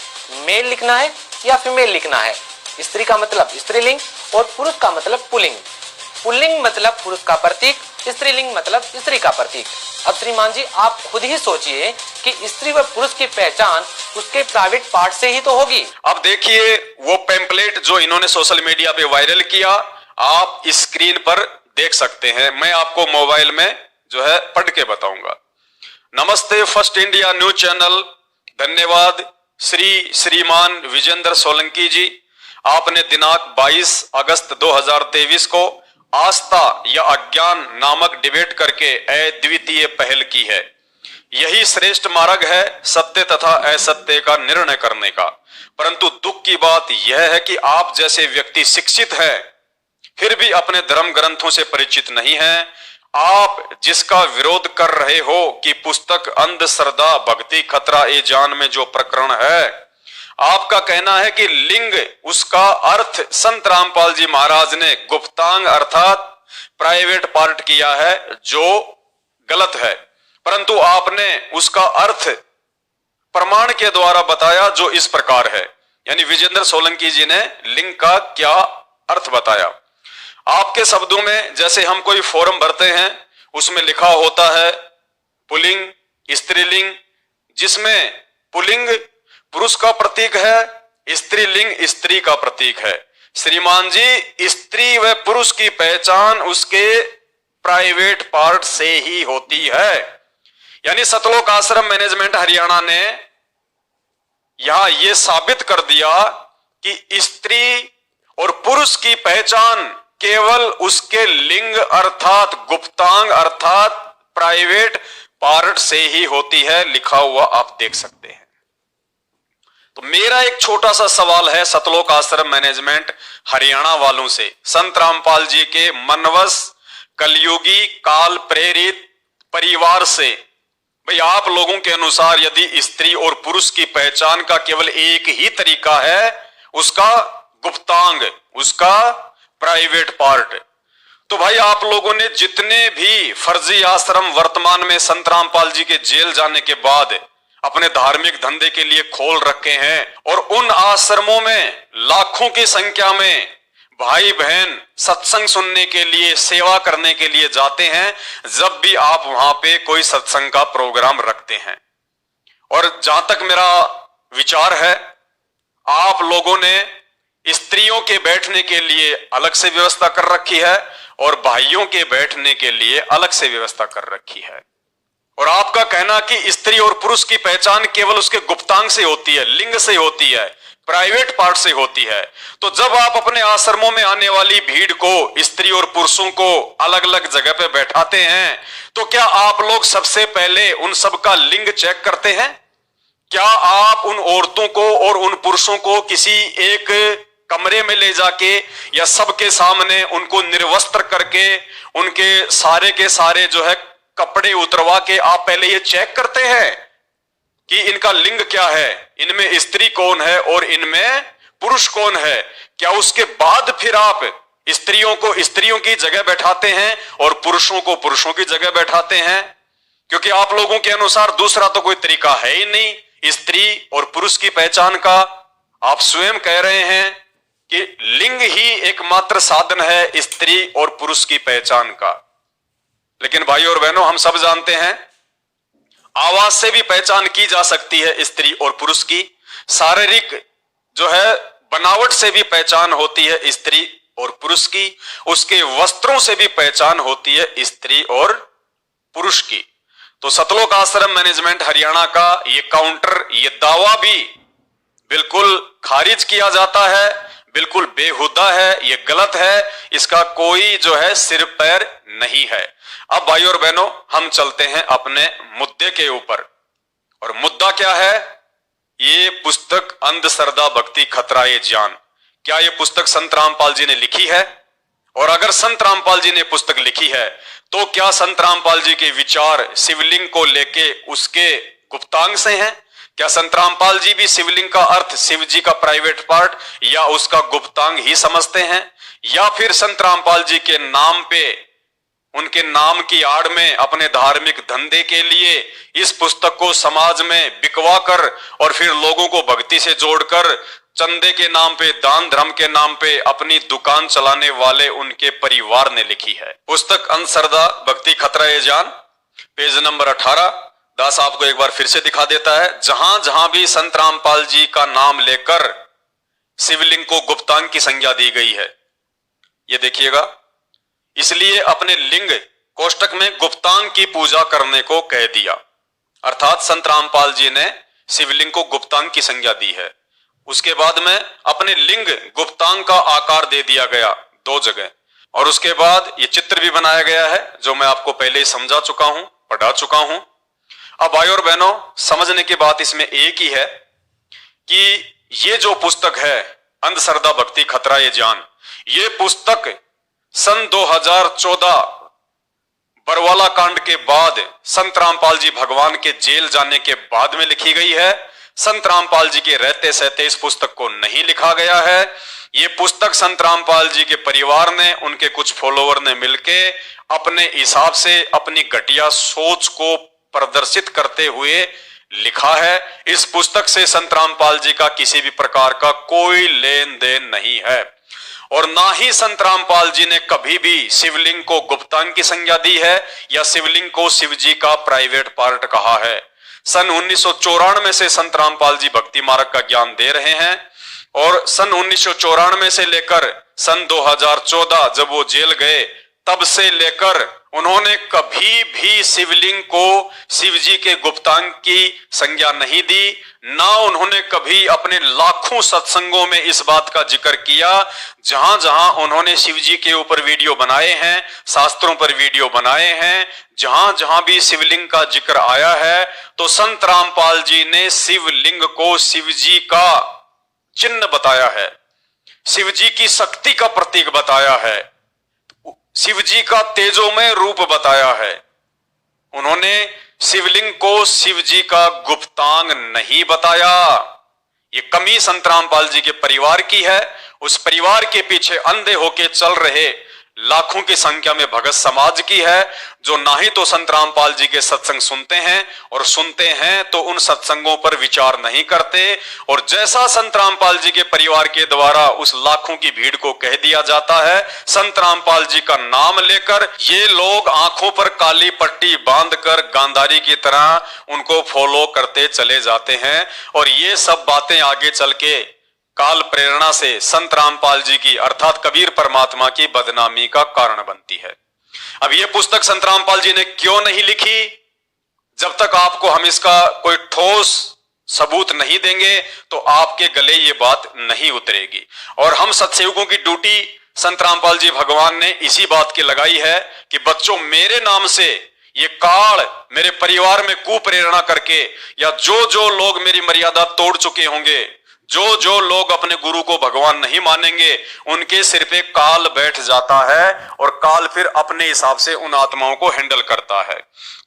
मेल लिखना है या फीमेल लिखना है? स्त्री का मतलब स्त्रीलिंग और पुरुष का मतलब पुल्लिंग। पुल्लिंग मतलब पुरुष का प्रतीक, स्त्रीलिंग मतलब स्त्री का प्रतीक। अब श्रीमान जी आप खुद ही सोचिए कि स्त्री व पुरुष की पहचान उसके प्राइवेट पार्ट से ही तो होगी। अब देखिए वो पैम्पलेट जो इन्होंने सोशल मीडिया पे वायरल किया, आप स्क्रीन पर देख सकते हैं। मैं आपको मोबाइल में जो है पढ़ के बताऊंगा। नमस्ते फर्स्ट इंडिया न्यूज चैनल, धन्यवाद श्रीमान विजेंद्र सोलंकी जी। आपने दिनांक 22 अगस्त 2023 को आस्था या अज्ञान नामक डिबेट करके अद्वितीय पहल की है। यही श्रेष्ठ मार्ग है सत्य तथा असत्य का निर्णय करने का। परंतु दुख की बात यह है कि आप जैसे व्यक्ति शिक्षित है फिर भी अपने धर्म ग्रंथों से परिचित नहीं है। आप जिसका विरोध कर रहे हो कि पुस्तक अंधश्रद्धा भक्ति खतरा ए जान में जो प्रकरण है, आपका कहना है कि लिंग उसका अर्थ संत रामपाल जी महाराज ने गुप्तांग अर्थात प्राइवेट पार्ट किया है, जो गलत है। परंतु आपने उसका अर्थ प्रमाण के द्वारा बताया जो इस प्रकार है। यानी विजेंद्र सोलंकी जी ने लिंग का क्या अर्थ बताया। आपके शब्दों में जैसे हम कोई फॉर्म भरते हैं उसमें लिखा होता है पुल्लिंग स्त्रीलिंग, जिसमें पुल्लिंग पुरुष का प्रतीक है, स्त्रीलिंग स्त्री का प्रतीक है। श्रीमान जी, स्त्री व पुरुष की पहचान उसके प्राइवेट पार्ट से ही होती है। यानी सतलोक आश्रम मैनेजमेंट हरियाणा ने यहां यह साबित कर दिया कि स्त्री और पुरुष की पहचान केवल उसके लिंग अर्थात गुप्तांग अर्थात प्राइवेट पार्ट से ही होती है। लिखा हुआ आप देख सकते हैं। तो मेरा एक छोटा सा सवाल है सतलोक आश्रम मैनेजमेंट हरियाणा वालों से, संत रामपाल जी के मनवश कलयुगी काल प्रेरित परिवार से, भाई आप लोगों के अनुसार यदि स्त्री और पुरुष की पहचान का केवल एक ही तरीका है, उसका गुप्तांग, उसका प्राइवेट पार्ट, तो भाई आप लोगों ने जितने भी फर्जी आश्रम वर्तमान में संत रामपाल जी के जेल जाने के बाद अपने धार्मिक धंधे के लिए खोल रखे हैं, और उन आश्रमों में लाखों की संख्या में भाई बहन सत्संग सुनने के लिए सेवा करने के लिए जाते हैं जब भी आप वहां पे कोई सत्संग का प्रोग्राम रखते हैं। और जहां तक मेरा विचार है, आप लोगों ने स्त्रियों के बैठने के लिए अलग से व्यवस्था कर रखी है और भाइयों के बैठने के लिए अलग से व्यवस्था कर रखी है। और आपका कहना कि स्त्री और पुरुष की पहचान केवल उसके गुप्तांग से होती है, लिंग से होती है, प्राइवेट पार्ट से होती है। तो जब आप अपने आश्रमों में आने वाली भीड़ को, स्त्री और पुरुषों को अलग अलग जगह पे बैठाते हैं, तो क्या आप लोग सबसे पहले उन सब का लिंग चेक करते हैं? क्या आप उन औरतों को और उन पुरुषों को किसी एक कमरे में ले जाके या सबके सामने उनको निर्वस्त्र करके उनके सारे के सारे जो है कपड़े उतरवा के आप पहले ये चेक करते हैं कि इनका लिंग क्या है, इनमें स्त्री कौन है और इनमें पुरुष कौन है? क्या उसके बाद फिर आप स्त्रियों को स्त्रियों की जगह बैठाते हैं और पुरुषों को पुरुषों की जगह बैठाते हैं? क्योंकि आप लोगों के अनुसार दूसरा तो कोई तरीका है ही नहीं स्त्री और पुरुष की पहचान का। आप स्वयं कह रहे हैं कि लिंग ही एकमात्र साधन है स्त्री और पुरुष की पहचान का। लेकिन भाई और बहनों, हम सब जानते हैं आवाज से भी पहचान की जा सकती है स्त्री और पुरुष की, शारीरिक जो है बनावट से भी पहचान होती है स्त्री और पुरुष की, उसके वस्त्रों से भी पहचान होती है स्त्री और पुरुष की। तो सतलोक आश्रम मैनेजमेंट हरियाणा का ये काउंटर, ये दावा भी बिल्कुल खारिज किया जाता है, बिल्कुल बेहुदा है, ये गलत है, इसका कोई जो है सिर पैर नहीं है। अब भाई और बहनों, हम चलते हैं अपने मुद्दे के ऊपर। और मुद्दा क्या है? ये पुस्तक अंधश्रद्धा भक्ति खतरा ए जान, क्या ये पुस्तक संत रामपाल जी ने लिखी है? और अगर संत रामपाल जी ने पुस्तक लिखी है तो क्या संत रामपाल जी के विचार शिवलिंग को लेके उसके गुप्तांग से हैं? क्या संत रामपाल जी भी शिवलिंग का अर्थ शिव जी का प्राइवेट पार्ट या उसका गुप्तांग ही समझते हैं? या फिर संत रामपाल जी के नाम पे, उनके नाम की आड़ में अपने धार्मिक धंधे के लिए इस पुस्तक को समाज में बिकवा कर और फिर लोगों को भक्ति से जोड़कर चंदे के नाम पे, दान धर्म के नाम पे अपनी दुकान चलाने वाले उनके परिवार ने लिखी है? पुस्तक अंधश्रद्धा भक्ति खतरा ए जान, पेज नंबर 18। दास आपको एक बार फिर से दिखा देता है। जहां जहां भी संत रामपाल जी का नाम लेकर शिवलिंग को गुप्तांग की संज्ञा दी गई है, ये देखिएगा, इसलिए अपने लिंग कोष्टक में गुप्तांग की पूजा करने को कह दिया। अर्थात संत रामपाल जी ने शिवलिंग को गुप्तांग की संज्ञा दी है। उसके बाद में अपने लिंग गुप्तांग का आकार दे दिया गया 2 जगह, और उसके बाद ये चित्र भी बनाया गया है जो मैं आपको पहले ही समझा चुका हूं, पढ़ा चुका हूं। अब भाई और बहनों, समझने की बात इसमें एक ही है कि ये जो पुस्तक है अंधश्रद्धा भक्ति खतरा ये जान, ये पुस्तक सन 2014 बरवाला कांड के बाद संत रामपाल जी भगवान के जेल जाने के बाद में लिखी गई है। संत रामपाल जी के रहते सहते इस पुस्तक को नहीं लिखा गया है। ये पुस्तक संत रामपाल जी के परिवार ने, उनके कुछ फॉलोवर ने मिलके अपने हिसाब से अपनी घटिया सोच को प्रदर्शित करते हुए लिखा है। इस पुस्तक से संत रामपाल जी का किसी भी प्रकार का कोई लेन देन नहीं है और ना ही संत रामपाल जी ने कभी भी शिवलिंग को गुप्तांग की संज्ञा दी है या शिवलिंग को शिव जी का प्राइवेट पार्ट कहा है। सन 1994 से संत रामपाल जी भक्ति मार्ग का ज्ञान दे रहे हैं और सन 1994 से लेकर सन 2014 जब वो जेल गए तब से लेकर उन्होंने कभी भी शिवलिंग को शिव जी के गुप्तांग की संज्ञा नहीं दी, ना उन्होंने कभी अपने लाखों सत्संगों में इस बात का जिक्र किया। जहां जहां उन्होंने शिव जी के ऊपर वीडियो बनाए हैं, शास्त्रों पर वीडियो बनाए हैं, जहां जहां भी शिवलिंग का जिक्र आया है तो संत रामपाल जी ने शिवलिंग को शिव जी का चिन्ह बताया है, शिव जी की शक्ति का प्रतीक बताया है, शिव जी का तेजोमय रूप बताया है। उन्होंने शिवलिंग को शिव जी का गुप्तांग नहीं बताया। ये कमी संत रामपाल जी के परिवार की है। उस परिवार के पीछे अंधे होके चल रहे लाखों की संख्या में भगत समाज की है, जो ना ही तो संत रामपाल जी के सत्संग सुनते हैं और सुनते हैं तो उन सत्संगों पर विचार नहीं करते। और जैसा संत रामपाल जी के परिवार के द्वारा उस लाखों की भीड़ को कह दिया जाता है, संत रामपाल जी का नाम लेकर ये लोग आंखों पर काली पट्टी बांधकर गांधारी की तरह उनको फॉलो करते चले जाते हैं। और ये सब बातें आगे चल के काल प्रेरणा से संत रामपाल जी की अर्थात कबीर परमात्मा की बदनामी का कारण बनती है। अब ये पुस्तक संत रामपाल जी ने क्यों नहीं लिखी? जब तक आपको हम इसका कोई ठोस सबूत नहीं देंगे तो आपके गले ये बात नहीं उतरेगी। और हम सत्सेवकों की ड्यूटी संत रामपाल जी भगवान ने इसी बात की लगाई है कि बच्चों, मेरे नाम से ये काल मेरे परिवार में कुप्रेरणा करके या जो लोग मेरी मर्यादा तोड़ चुके होंगे, जो लोग अपने गुरु को भगवान नहीं मानेंगे, उनके सिर पे काल बैठ जाता है और काल फिर अपने हिसाब से उन आत्माओं को हैंडल करता है।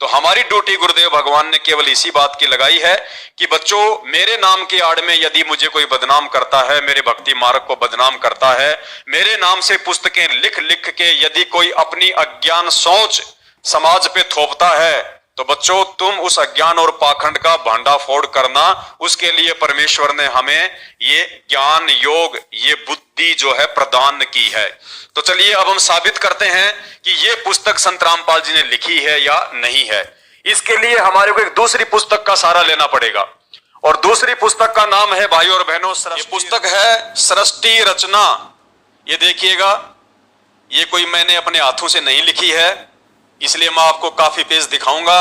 तो हमारी ड्यूटी गुरुदेव भगवान ने केवल इसी बात की लगाई है कि बच्चों, मेरे नाम की आड़ में यदि मुझे कोई बदनाम करता है, मेरे भक्ति मार्ग को बदनाम करता है, मेरे नाम से पुस्तकें लिख लिख के यदि कोई अपनी अज्ञान सोच समाज पे थोपता है, तो बच्चों तुम उस अज्ञान और पाखंड का भांडाफोड़ करना, उसके लिए परमेश्वर ने हमें ये ज्ञान योग, ये बुद्धि जो है प्रदान की है। तो चलिए अब हम साबित करते हैं कि ये पुस्तक संत रामपाल जी ने लिखी है या नहीं है। इसके लिए हमारे को एक दूसरी पुस्तक का सहारा लेना पड़ेगा और दूसरी पुस्तक का नाम है भाई और बहनों, ये पुस्तक है सृष्टि रचना। ये देखिएगा, ये कोई मैंने अपने हाथों से नहीं लिखी है, इसलिए मैं आपको काफी पेज दिखाऊंगा।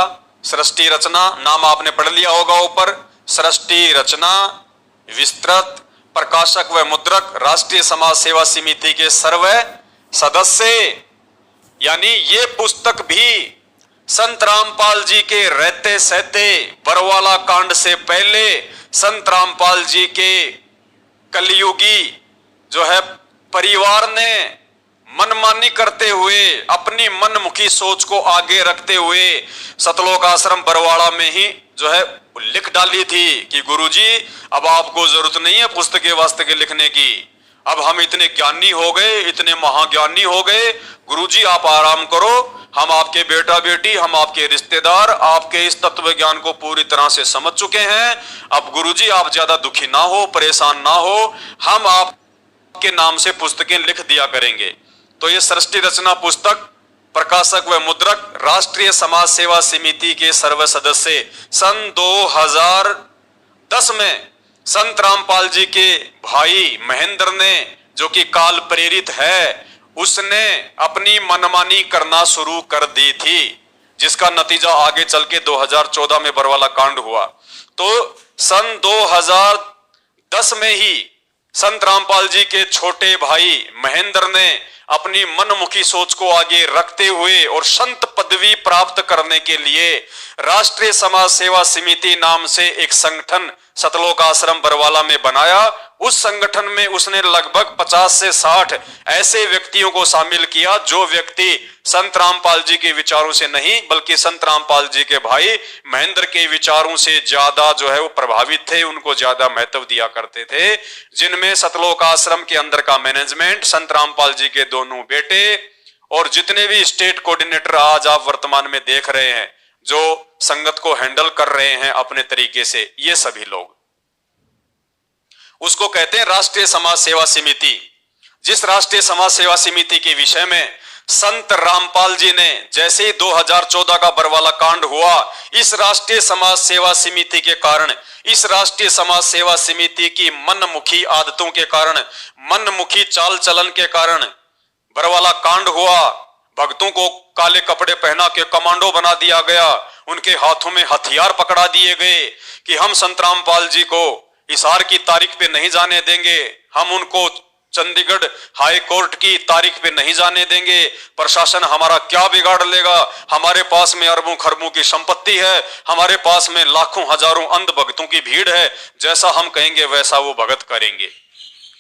सृष्टि रचना नाम आपने पढ़ लिया होगा ऊपर, सृष्टि रचना, विस्तृत, प्रकाशक व मुद्रक, राष्ट्रीय समाज सेवा समिति के सर्व सदस्य। यानी ये पुस्तक भी संत रामपाल जी के रहते सहते बरवाला कांड से पहले संत रामपाल जी के कलयुगी जो है परिवार ने मनमानी करते हुए, अपनी मनमुखी सोच को आगे रखते हुए सतलोक आश्रम बरवाड़ा में ही जो है लिख डाली थी कि गुरुजी अब आपको जरूरत नहीं है पुस्तकें वास्तव लिखने की, अब हम इतने ज्ञानी हो गए, इतने महाज्ञानी हो गए, गुरुजी आप आराम करो, हम आपके बेटा बेटी, हम आपके रिश्तेदार आपके इस तत्व ज्ञान को पूरी तरह से समझ चुके हैं। अब गुरुजी आप ज्यादा दुखी ना हो, परेशान ना हो, हम आपके नाम से पुस्तकें लिख दिया करेंगे। तो ये सृष्टि रचना पुस्तक प्रकाशक व मुद्रक राष्ट्रीय समाज सेवा समिति के सर्व सदस्य सन 2010 में संत रामपाल जी के भाई महेंद्र ने, जो कि काल प्रेरित है, उसने अपनी मनमानी करना शुरू कर दी थी, जिसका नतीजा आगे चल के 2014 में बरवाला कांड हुआ। तो सन 2010 में ही संत रामपाल जी के छोटे भाई महेंद्र ने अपनी मनमुखी सोच को आगे रखते हुए और संत पदवी प्राप्त करने के लिए राष्ट्रीय समाज सेवा समिति नाम से एक संगठन सतलोक आश्रम बरवाला में बनाया। उस संगठन में उसने लगभग 50 से 60 ऐसे व्यक्तियों को शामिल किया जो व्यक्ति संत रामपाल जी के विचारों से नहीं बल्कि संत रामपाल जी के भाई महेंद्र के विचारों से ज्यादा जो है वो प्रभावित थे, उनको ज्यादा महत्व दिया करते थे। जिनमें सतलोक आश्रम के अंदर का मैनेजमेंट, संत रामपाल जी के दोनों बेटे और जितने भी स्टेट कोऑर्डिनेटर आज आप वर्तमान में देख रहे हैं जो संगत को हैंडल कर रहे हैं अपने तरीके से, ये सभी लोग उसको कहते हैं राष्ट्रीय समाज सेवा समिति। जिस राष्ट्रीय समाज सेवा समिति के विषय में संत रामपाल जी ने जैसे ही 2014 का बरवाला कांड हुआ, इस राष्ट्रीय समाज सेवा समिति के कारण, इस राष्ट्रीय समाज सेवा समिति की मनमुखी आदतों के कारण, मनमुखी चाल चलन के कारण बरवाला कांड हुआ। भक्तों को काले कपड़े पहना के कमांडो बना दिया गया, उनके हाथों में हथियार पकड़ा दिए गए कि हम संत रामपाल जी को इशार की तारीख पे नहीं जाने देंगे, हम उनको चंडीगढ़ हाई कोर्ट की तारीख पे नहीं जाने देंगे, प्रशासन हमारा क्या बिगाड़ लेगा, हमारे पास में अरबों खरबों की संपत्ति है, हमारे पास में लाखों हजारों अंध भक्तों की भीड़ है, जैसा हम कहेंगे वैसा वो भगत करेंगे।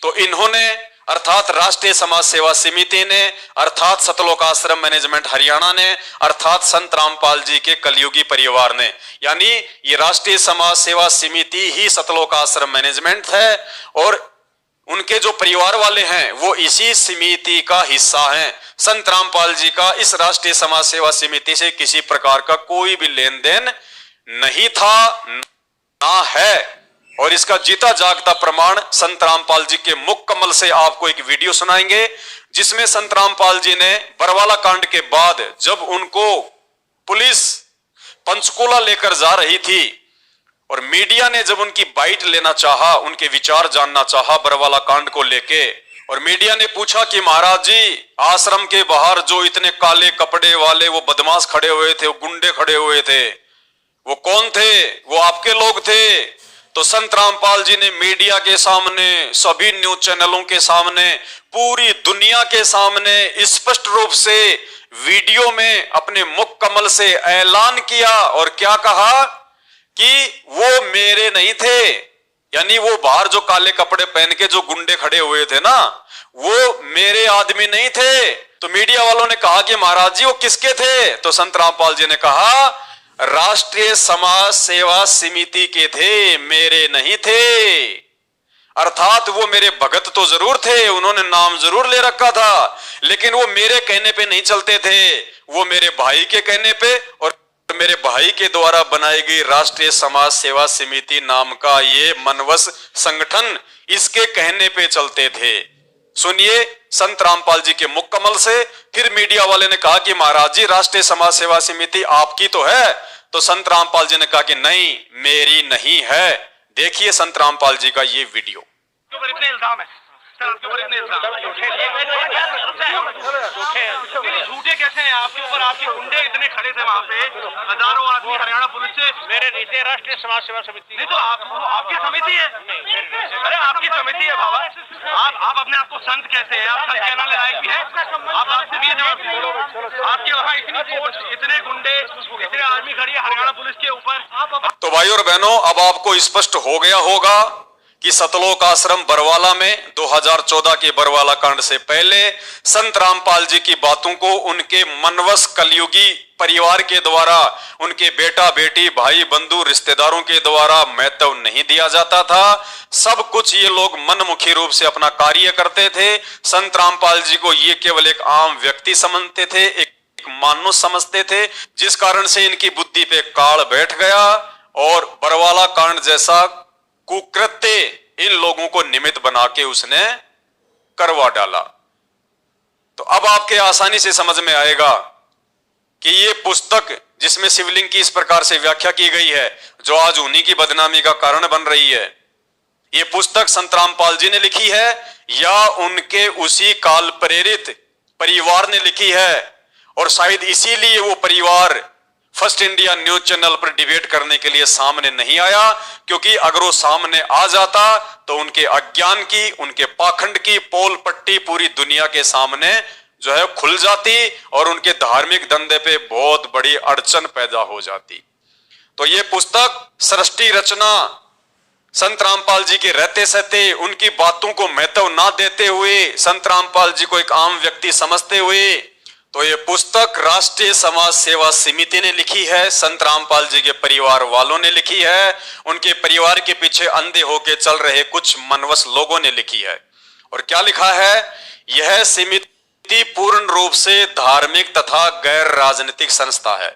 तो इन्होंने अर्थात राष्ट्रीय समाज सेवा समिति ने, अर्थात सतलोक आश्रम मैनेजमेंट हरियाणा ने, अर्थात संत रामपाल जी के कलयुगी परिवार ने, यानी ये राष्ट्रीय समाज सेवा समिति ही सतलोक आश्रम मैनेजमेंट है और उनके जो परिवार वाले हैं वो इसी समिति का हिस्सा हैं। संत रामपाल जी का इस राष्ट्रीय समाज सेवा समिति से किसी प्रकार का कोई भी लेन देन नहीं था, ना है। और इसका जीता जागता प्रमाण संत रामपाल जी के मुख कमल से आपको एक वीडियो सुनाएंगे जिसमें संत रामपाल जी ने बरवाला कांड के बाद जब उनको पुलिस पंचकूला लेकर जा रही थी और मीडिया ने जब उनकी बाइट लेना चाहा, उनके विचार जानना चाहा बरवाला कांड को लेके, और मीडिया ने पूछा कि महाराज जी आश्रम के बाहर जो इतने काले कपड़े वाले वो बदमाश खड़े हुए थे, वो गुंडे खड़े हुए थे, वो कौन थे? वो आपके लोग थे। तो संत रामपाल जी ने मीडिया के सामने, सभी न्यूज चैनलों के सामने, पूरी दुनिया के सामने स्पष्ट रूप से वीडियो में अपने मुख कमल से ऐलान किया और क्या कहा कि वो मेरे नहीं थे, यानी वो बाहर जो काले कपड़े पहन के जो गुंडे खड़े हुए थे ना, वो मेरे आदमी नहीं थे। तो मीडिया वालों ने कहा कि महाराज जी वो किसके थे? तो संत रामपाल जी ने कहा राष्ट्रीय समाज सेवा समिति के थे, मेरे नहीं थे। अर्थात वो मेरे भगत तो जरूर थे, उन्होंने नाम जरूर ले रखा था, लेकिन वो मेरे कहने पे नहीं चलते थे, वो मेरे भाई के कहने पे और मेरे भाई के द्वारा बनाई गई राष्ट्रीय समाज सेवा समिति नाम का ये मनवस संगठन, इसके कहने पे चलते थे। सुनिए संत रामपाल जी के मुख कमल से। फिर मीडिया वाले ने कहा कि महाराज जी राष्ट्रीय समाज सेवा समिति आपकी तो है। तो संत रामपाल जी ने कहा कि नहीं, मेरी नहीं है। देखिए संत रामपाल जी का ये वीडियो। इतने इल्जाम है सर, आपके ऊपर इतने इल्जाम झूठे कैसे हैं आपके ऊपर? आपके गुंडे इतने खड़े थे वहाँ पे, हजारों आदमी हरियाणा पुलिस से। मेरे नीचे राष्ट्रीय समाज सेवा समिति नहीं तो आपकी समिति है। अरे आपकी समिति है बाबा। आप अपने आप को संत कैसे हैं? आप संत कहना लायक भी है? आप आपसे भी जवाब। आपके वहाँ इतनी फोर्स, इतने गुंडे, इतने आर्मी खड़ी है हरियाणा पुलिस के ऊपर। तो भाई और बहनों, अब आपको स्पष्ट हो गया होगा कि सतलोक आश्रम बरवाला में 2014 के बरवाला कांड से पहले संत रामपाल जी की बातों को उनके मनवस कलयुगी परिवार के द्वारा, उनके बेटा बेटी भाई बंधु रिश्तेदारों के द्वारा महत्व नहीं दिया जाता था। सब कुछ ये लोग मनमुखी रूप से अपना कार्य करते थे। संत रामपाल जी को ये केवल एक आम व्यक्ति समझते थे, एक मानुष समझते थे, जिस कारण से इनकी बुद्धि पे काल बैठ गया और बरवाला कांड जैसा कुकृत्य इन लोगों को निमित्त बना के उसने करवा डाला। तो अब आपके आसानी से समझ में आएगा कि ये पुस्तक जिसमें शिवलिंग की इस प्रकार से व्याख्या की गई है, जो आज उन्हीं की बदनामी का कारण बन रही है, ये पुस्तक संत रामपाल जी ने लिखी है या उनके उसी काल प्रेरित परिवार ने लिखी है। और शायद इसीलिए वो परिवार फर्स्ट इंडिया न्यूज चैनल पर डिबेट करने के लिए सामने नहीं आया, क्योंकि अगर वो सामने आ जाता तो उनके अज्ञान की, उनके पाखंड की पोल पट्टी पूरी दुनिया के सामने जो है खुल जाती और उनके धार्मिक धंधे पे बहुत बड़ी अड़चन पैदा हो जाती। तो ये पुस्तक सृष्टि रचना संत रामपाल जी के रहते सहते उनकी बातों को महत्व ना देते हुए, संत रामपाल जी को एक आम व्यक्ति समझते हुए, तो ये पुस्तक राष्ट्रीय समाज सेवा समिति ने लिखी है, संत रामपाल जी के परिवार वालों ने लिखी है, उनके परिवार के पीछे अंधे होके चल रहे कुछ मनवस लोगों ने लिखी है। और क्या लिखा है? यह समिति पूर्ण रूप से धार्मिक तथा गैर राजनीतिक संस्था है।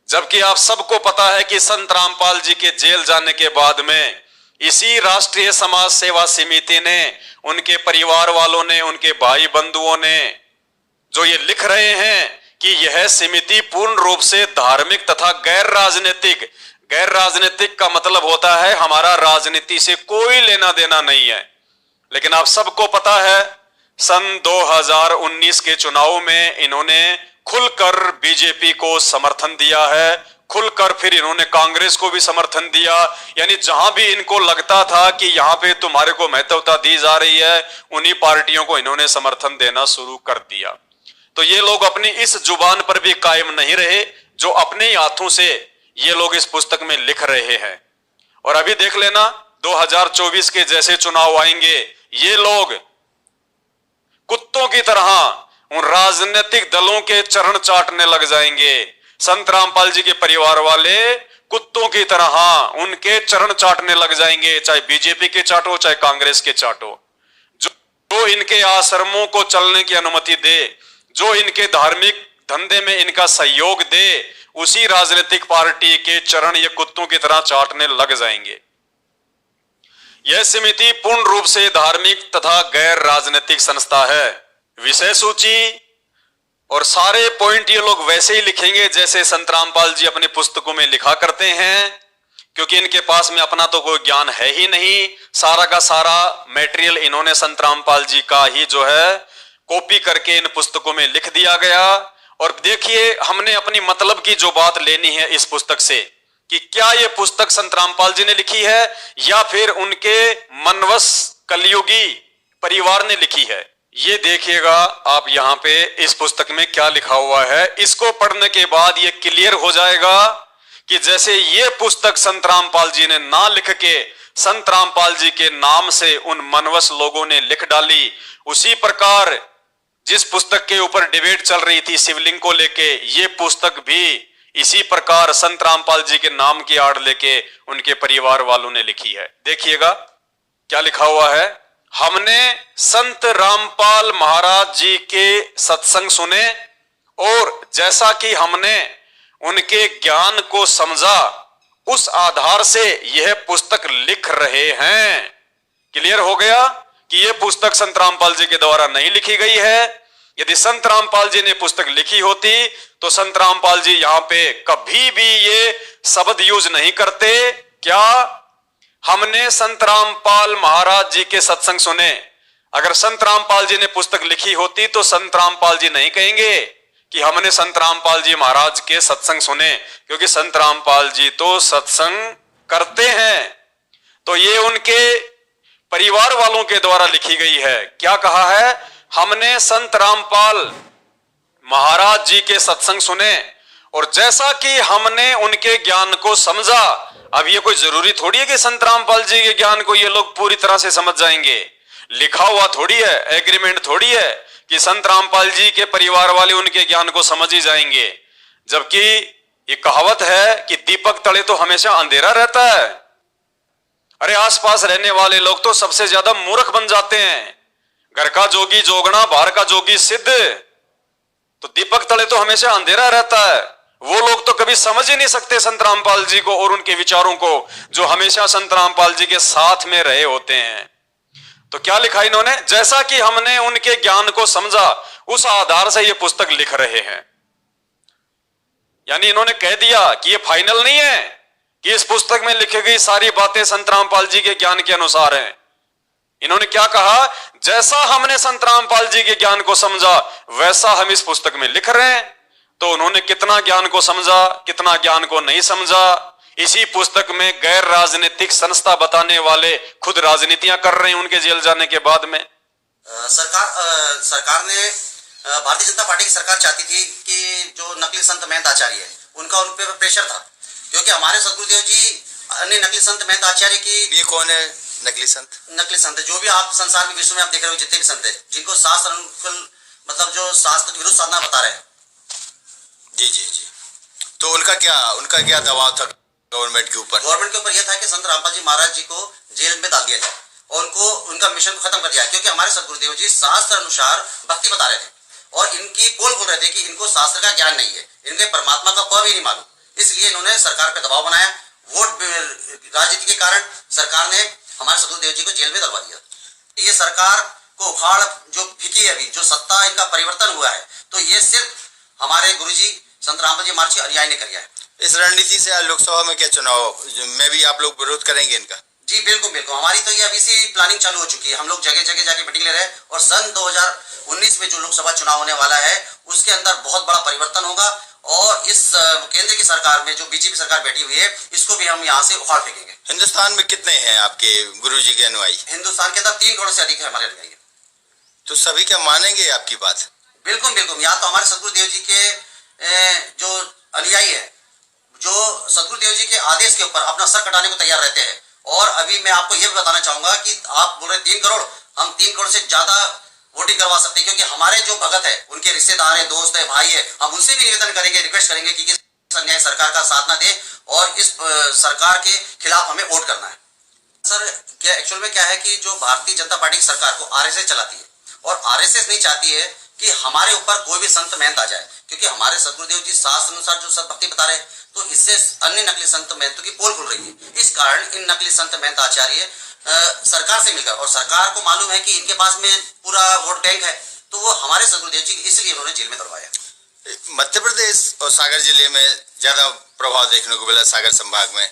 जबकि आप सबको पता है कि संत रामपाल जी के जेल जाने के बाद में इसी राष्ट्रीय समाज सेवा समिति ने, उनके परिवार वालों ने, उनके भाई बंधुओं ने जो ये लिख रहे हैं कि यह समिति पूर्ण रूप से धार्मिक तथा गैर राजनीतिक का मतलब होता है हमारा राजनीति से कोई लेना देना नहीं है। लेकिन आप सबको पता है सन 2019 के चुनाव में इन्होंने खुलकर बीजेपी को समर्थन दिया है, खुलकर फिर इन्होंने कांग्रेस को भी समर्थन दिया। यानी जहां भी इनको लगता था कि यहां पे तुम्हारे को महत्वता दी जा रही है, उन्हीं पार्टियों को इन्होंने समर्थन देना शुरू कर दिया। तो ये लोग अपनी इस जुबान पर भी कायम नहीं रहे जो अपने हाथों से ये लोग इस पुस्तक में लिख रहे हैं। और अभी देख लेना 2024 के जैसे चुनाव आएंगे, ये लोग कुत्तों की तरह उन राजनीतिक दलों के चरण चाटने लग जाएंगे। संत रामपाल जी के परिवार वाले कुत्तों की तरह उनके चरण चाटने लग जाएंगे, चाहे बीजेपी के चाटो चाहे कांग्रेस के चाटो। जो इनके आश्रमों को चलने की अनुमति दे, जो इनके धार्मिक धंधे में इनका सहयोग दे, उसी राजनीतिक पार्टी के चरण ये कुत्तों की तरह चाटने लग जाएंगे। यह समिति पूर्ण रूप से धार्मिक तथा गैर राजनीतिक संस्था है। विषय सूची और सारे पॉइंट ये लोग वैसे ही लिखेंगे जैसे संत रामपाल जी अपनी पुस्तकों में लिखा करते हैं, क्योंकि इनके पास में अपना तो कोई ज्ञान है ही नहीं। सारा का सारा मटेरियल इन्होंने संत रामपाल जी का ही जो है कॉपी करके इन पुस्तकों में लिख दिया गया। और देखिए, हमने अपनी मतलब की जो बात लेनी है इस पुस्तक से कि क्या ये पुस्तक संत रामपाल जी ने लिखी है या फिर उनके मनवस कलयुगी परिवार ने लिखी है। ये देखिएगा आप यहाँ पे इस पुस्तक में क्या लिखा हुआ है। इसको पढ़ने के बाद ये क्लियर हो जाएगा कि जैसे ये पुस्तक संत रामपाल जी ने ना लिख के संत रामपाल जी के नाम से उन मनवस लोगों ने लिख डाली, उसी प्रकार जिस पुस्तक के ऊपर डिबेट चल रही थी शिवलिंग को लेके, ये पुस्तक भी इसी प्रकार संत रामपाल जी के नाम की आड़ लेके उनके परिवार वालों ने लिखी है। देखिएगा क्या लिखा हुआ है। हमने संत रामपाल महाराज जी के सत्संग सुने और जैसा कि हमने उनके ज्ञान को समझा, उस आधार से यह पुस्तक लिख रहे हैं। क्लियर हो गया कि यह पुस्तक संत रामपाल जी के द्वारा नहीं लिखी गई है। यदि संत रामपाल जी ने पुस्तक लिखी होती तो संत रामपाल जी यहां पे कभी भी ये शब्द यूज नहीं करते। क्या हमने संत रामपाल महाराज जी के सत्संग सुने? अगर संत रामपाल जी ने पुस्तक लिखी होती तो संत रामपाल जी नहीं कहेंगे कि हमने संत रामपाल जी महाराज के सत्संग सुने, क्योंकि संत रामपाल जी तो सत्संग करते हैं। तो ये उनके परिवार वालों के द्वारा लिखी गई है। क्या कहा है? हमने संत रामपाल महाराज जी के सत्संग सुने और जैसा कि हमने उनके ज्ञान को समझा। अब ये कोई जरूरी थोड़ी है कि संत रामपाल जी के ज्ञान को ये लोग पूरी तरह से समझ जाएंगे। लिखा हुआ थोड़ी है, एग्रीमेंट थोड़ी है कि संत रामपाल जी के परिवार वाले उनके ज्ञान को समझ ही जाएंगे। जबकि ये कहावत है कि दीपक तले तो हमेशा अंधेरा रहता है। अरे आसपास रहने वाले लोग तो सबसे ज्यादा मूर्ख बन जाते हैं। घर का जोगी जोगना, बाहर का जोगी सिद्ध। तो दीपक तले तो हमेशा अंधेरा रहता है। वो लोग तो कभी समझ ही नहीं सकते संत रामपाल जी को और उनके विचारों को, जो हमेशा संत रामपाल जी के साथ में रहे होते हैं। तो क्या लिखा इन्होंने? जैसा कि हमने उनके ज्ञान को समझा, उस आधार से ये पुस्तक लिख रहे हैं। यानी इन्होंने कह दिया कि ये फाइनल नहीं है कि इस पुस्तक में लिखी गई सारी बातें संत रामपाल जी के ज्ञान के अनुसार हैं। इन्होंने क्या कहा? जैसा हमने संत रामपाल जी के ज्ञान को समझा वैसा हम इस पुस्तक में लिख रहे हैं। तो उन्होंने कितना ज्ञान को समझा, कितना ज्ञान को नहीं समझा, इसी पुस्तक में गैर राजनीतिक संस्था बताने वाले खुद राजनीतियां कर रहे हैं उनके जेल जाने के बाद में। सरकार ने भारतीय जनता पार्टी की सरकार चाहती थी कि जो नकली संत महंत आचार्य है उनका उन पर प्रेशर था, क्योंकि हमारे सदगुरुदेव जी अन्य नकली संत महंत आचार्य की। ये कौन है नकली संत? नकली संत जो भी आप संसार में विश्व में आप देख रहे हो, जितने भी संत है जिनको शास्त्र अनुकूल मतलब जो शास्त्र के विरुद्ध साधना बता रहे हैं। जी जी जी। तो उनका क्या दबाव था गवर्नमेंट के ऊपर? गवर्नमेंट के ऊपर यह था कि संत रामपाल जी महाराज जी को जेल में डाल दिया जाए और उनको उनका मिशन को खत्म कर दिया, क्योंकि हमारे सदगुरुदेव जी शास्त्र अनुसार भक्ति बता रहे थे और इनकी पोल खोल रहे थे कि इनको शास्त्र का ज्ञान नहीं है, इनके परमात्मा का प भी नहीं मालूम। इसलिए इन्होंने सरकार पे दबाव बनाया। वोट राजनीति के कारण सरकार ने हमारे सदगुरुदेव जी को जेल में डलवा दिया। ये सरकार को उखाड़ जो फिकी है, अभी जो सत्ता इनका परिवर्तन हुआ है, तो ये सिर्फ हमारे गुरुजी संत रामपाल जी महाराज जी अनुयायी ने किया है। इस रणनीति से लोकसभा में क्या चुनाव में भी आप लोग विरोध करेंगे इनका? जी बिल्कुल बिल्कुल, हमारी तो ये अभी से प्लानिंग चालू हो चुकी है। हम लोग जगह जगह जाके मीटिंग ले रहे हैं और सन 2019 में जो लोकसभा चुनाव होने वाला है उसके अंदर बहुत बड़ा परिवर्तन होगा और इस केंद्र की सरकार में जो बीजेपी सरकार बैठी हुई है इसको भी हम यहाँ से उखाड़ फेंकेंगे। हिंदुस्तान में कितने हैं आपके गुरुजी के अनुयायी? हिंदुस्तान के अंदर 3 करोड़ से अधिक है हमारे अनुयायी। तो सभी क्या मानेंगे आपकी बात? बिल्कुल बिल्कुल, यहाँ तो हमारे सदगुरुदेव जी के जो अनुयायी है, जो सदगुरुदेव जी के आदेश के ऊपर अपना सर कटाने को तैयार रहते हैं। और अभी मैं आपको यह भी बताना चाहूंगा कि आप बोल रहे 3 करोड़, हम 3 करोड़ से ज्यादा वोटिंग करवा सकते हैं, क्योंकि हमारे जो भगत है उनके रिश्तेदार है, दोस्त है, भाई है, हम उनसे भी निवेदन करेंगे, रिक्वेस्ट करेंगे कि इस अन्याय सरकार का साथ ना दे और इस सरकार के खिलाफ हमें वोट करना है। सर क्या एक्चुअल में क्या है कि जो भारतीय जनता पार्टी की सरकार को आरएसएस चलाती है और आरएसएस नहीं चाहती है कि हमारे ऊपर कोई भी संत महंत आ जाए, क्योंकि हमारे सदगुरुदेव जी शास्त्र अनुसार जो सदभक्ति बता रहे हैं, तो इससे अन्य नकली संत महंतों की पोल खुल रही है। इस कारण इन नकली संत महंत आचार्य सरकार से मिलकर, और सरकार को मालूम है कि इनके पास में पूरा वोट बैंक है, तो वो हमारे सदगुरुदेव जी इसलिए उन्होंने जेल में डलवाया। मध्य प्रदेश और सागर जिले में ज्यादा प्रभाव देखने को मिला। सागर संभाग में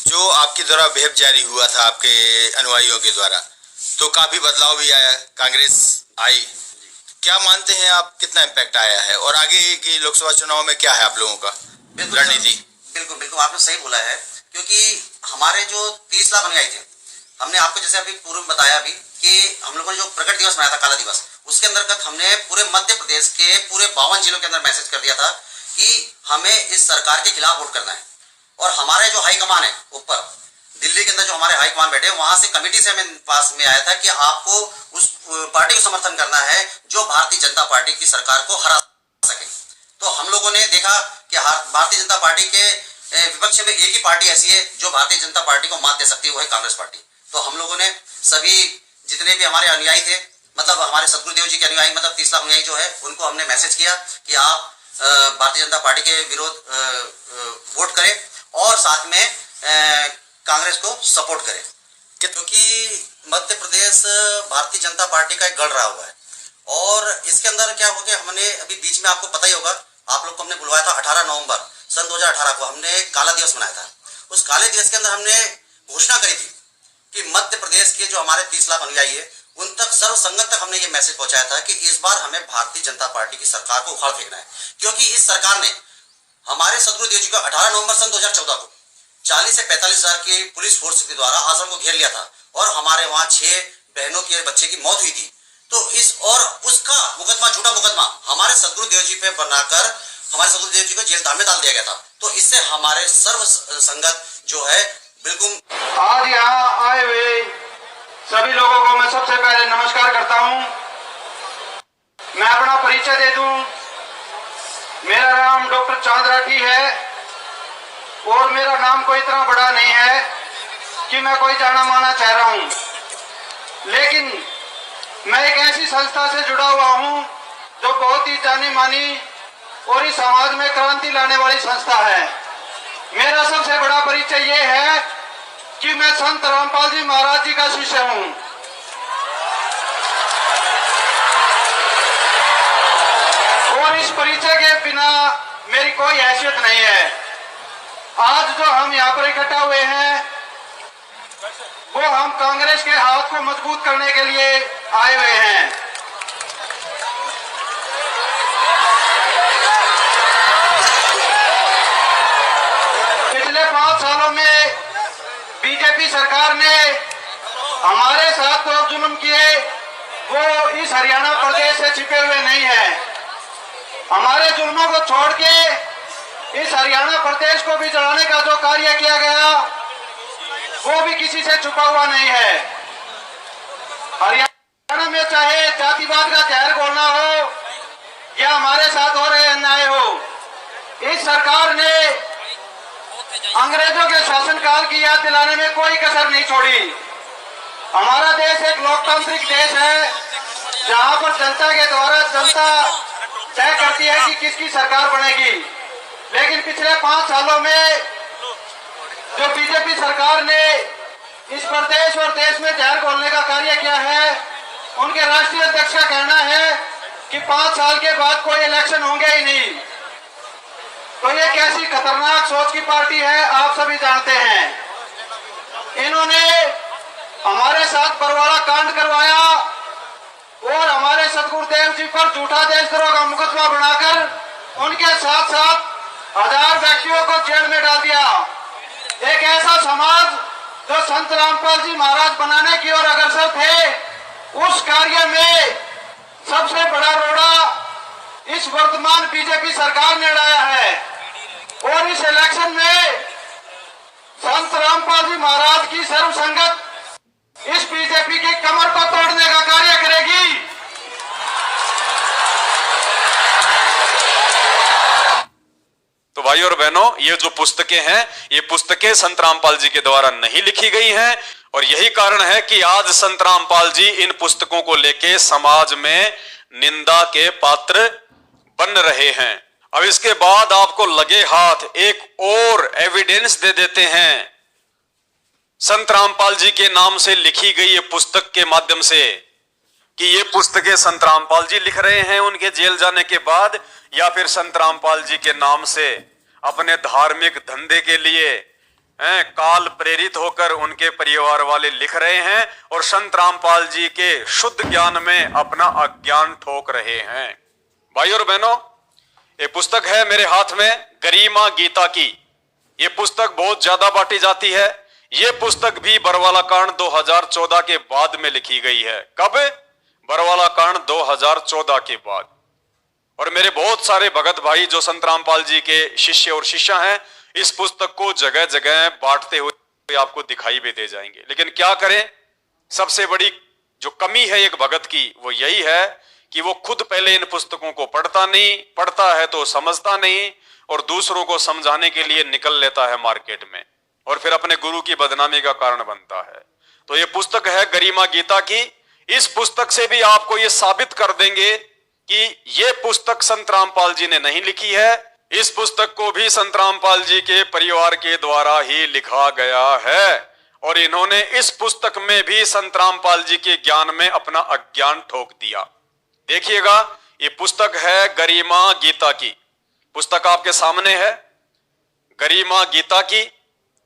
जो आपके द्वारा अभियान जारी हुआ था आपके अनुयायियों के द्वारा, तो काफी बदलाव भी आया, कांग्रेस आई। क्या मानते हैं आप कितना इम्पैक्ट आया है और आगे की लोकसभा चुनाव में क्या है आप लोगों का रणनीति? बिल्कुल बिल्कुल, आपने सही बोला है, क्योंकि हमारे जो 30 लाख अनुयायी थे, हमने आपको जैसे अभी पूर्व में बताया अभी कि हम लोगों ने जो प्रकट दिवस मनाया था, काला दिवस, उसके अंतर्गत हमने पूरे मध्य प्रदेश के पूरे 52 जिलों के अंदर मैसेज कर दिया था कि हमें इस सरकार के खिलाफ वोट करना है। और हमारे जो हाईकमान है ऊपर दिल्ली के अंदर, जो हमारे हाईकमान बैठे, वहां से कमेटी से हमें पास में आया था कि आपको उस पार्टी को समर्थन करना है जो भारतीय जनता पार्टी की सरकार को हरा सके। तो हम लोगों ने देखा कि भारतीय जनता पार्टी के विपक्ष में एक ही पार्टी ऐसी है जो भारतीय जनता पार्टी को मात दे सकती है, वो है कांग्रेस पार्टी। तो हम लोगों ने सभी जितने भी हमारे अनुयायी थे, मतलब हमारे सदगुरुदेव जी के अनुयायी, मतलब 30 लाख अनुयायी जो है, उनको हमने मैसेज किया कि आप भारतीय जनता पार्टी के विरोध वोट करें और साथ में कांग्रेस को सपोर्ट करें, क्योंकि मध्य प्रदेश भारतीय जनता पार्टी का एक गढ़ रहा हुआ है। और इसके अंदर क्या हो गया, हमने अभी बीच में आपको पता ही होगा, आप लोग को हमने बुलवाया था 18 नवंबर सन 2018 को, हमने काला दिवस मनाया था। उस काले दिवस के अंदर हमने घोषणा करी थी कि मध्य प्रदेश के जो हमारे 30 लाख अनुयायी है उन तक, सर्व संगत तक हमने ये मैसेज पहुंचाया था कि इस बार हमें भारतीय जनता पार्टी की सरकार को उखाड़ फेंकना है, क्योंकि इस सरकार ने हमारे सदगुरुदेव जी को 18 नवंबर सन 2014 को 40 से 45 हजार की पुलिस फोर्स के द्वारा आश्रम को घेर लिया था और हमारे वहां 6 बहनों के बच्चे की मौत हुई थी। तो इस और उसका मुकदमा, झूठा मुकदमा हमारे सदगुरुदेव जी पे बनाकर हमारे सदगुरुदेव जी को जेल में डाल दिया गया था। तो इससे हमारे सर्व संगत जो है बिल्कुल। आज यहाँ आए हुए सभी लोगों को मैं सबसे पहले नमस्कार करता हूँ। मैं अपना परिचय दे दूं, मेरा नाम डॉक्टर चांद राठी है और मेरा नाम कोई इतना बड़ा नहीं है कि मैं कोई जाना माना चाह रहा हूँ, लेकिन मैं एक ऐसी संस्था से जुड़ा हुआ हूँ जो बहुत ही जानी मानी और इस समाज में क्रांति लाने वाली संस्था है। मेरा सबसे बड़ा परिचय ये है कि मैं संत रामपाल जी महाराज जी का शिष्य हूँ। और इस परिचय के बिना मेरी कोई हैसियत नहीं है। आज जो हम यहाँ पर इकट्ठा हुए हैं वो हम कांग्रेस के हाथ को मजबूत करने के लिए आए हुए हैं। पिछले 5 सालों में बीजेपी सरकार ने हमारे साथ जो जुल्म किए वो इस हरियाणा प्रदेश से छिपे हुए नहीं है। हमारे जुल्मों को छोड़ के इस हरियाणा प्रदेश को भी जलाने का जो कार्य किया गया वो भी किसी से छुपा हुआ नहीं है। हरियाणा में चाहे जातिवाद का जहर घोलना हो या हमारे साथ हो रहे अन्याय हो, इस सरकार ने अंग्रेजों के शासनकाल की याद दिलाने में कोई कसर नहीं छोड़ी। हमारा देश एक लोकतांत्रिक देश है जहां पर जनता के द्वारा जनता तय करती है कि किसकी सरकार बनेगी। लेकिन पिछले 5 सालों में जो बीजेपी सरकार ने इस प्रदेश और देश में जहर घोलने का कार्य किया है, उनके राष्ट्रीय अध्यक्ष का कहना है कि 5 साल के बाद कोई इलेक्शन होंगे ही नहीं। तो ये कैसी खतरनाक सोच की पार्टी है आप सभी जानते हैं। इन्होंने हमारे साथ बरवाला कांड करवाया और हमारे सतगुरुदेव जी पर झूठा देशद्रोह का मुकदमा बनाकर उनके साथ साथ 1000 व्यक्तियों को जेल में डाल दिया। एक ऐसा समाज जो संत रामपाल जी महाराज बनाने की ओर अग्रसर थे, उस कार्य में सबसे बड़ा रोड़ा इस वर्तमान बीजेपी सरकार ने डाला है। और इस इलेक्शन में संत रामपाल जी महाराज की सर्वसंगत इस बीजेपी की कमर को तोड़ने का कार्य करेगी। तो भाई और बहनों, ये जो पुस्तकें हैं, ये पुस्तकें संत रामपाल जी के द्वारा नहीं लिखी गई हैं और यही कारण है कि आज संत रामपाल जी इन पुस्तकों को लेके समाज में निंदा के पात्र बन रहे हैं। अब इसके बाद आपको लगे हाथ एक और एविडेंस दे देते हैं संत रामपाल जी के नाम से लिखी गई ये पुस्तक के माध्यम से कि ये पुस्तकें संत रामपाल जी लिख रहे हैं उनके जेल जाने के बाद, या फिर संत रामपाल जी के नाम से अपने धार्मिक धंधे के लिए काल प्रेरित होकर उनके परिवार वाले लिख रहे हैं और संत रामपाल जी के शुद्ध ज्ञान में अपना अज्ञान ठोक रहे हैं। भाई और बहनों, ये पुस्तक है मेरे हाथ में गरिमा गीता की। ये पुस्तक बहुत ज्यादा बांटी जाती है। ये पुस्तक भी बरवाला कांड 2014 के बाद में लिखी गई है। कब? बरवाला कांड 2014 के बाद। और मेरे बहुत सारे भगत भाई जो संत रामपाल जी के शिष्य और शिष्या हैं, इस पुस्तक को जगह जगह बांटते हुए आपको दिखाई भी दे जाएंगे। लेकिन क्या करें, सबसे बड़ी जो कमी है एक भगत की वो यही है कि वो खुद पहले इन पुस्तकों को पढ़ता नहीं, पढ़ता है तो समझता नहीं और दूसरों को समझाने के लिए निकल लेता है मार्केट में और फिर अपने गुरु की बदनामी का कारण बनता है। तो ये पुस्तक है गरिमा गीता की। इस पुस्तक से भी आपको ये साबित कर देंगे कि ये पुस्तक संत रामपाल जी ने नहीं लिखी है। इस पुस्तक को भी संत रामपाल जी के परिवार के द्वारा ही लिखा गया है और इन्होंने इस पुस्तक में भी संत रामपाल जी के ज्ञान में अपना अज्ञान ठोक दिया। देखिएगा, ये पुस्तक है गरिमा गीता की। पुस्तक आपके सामने है, गरिमा गीता की।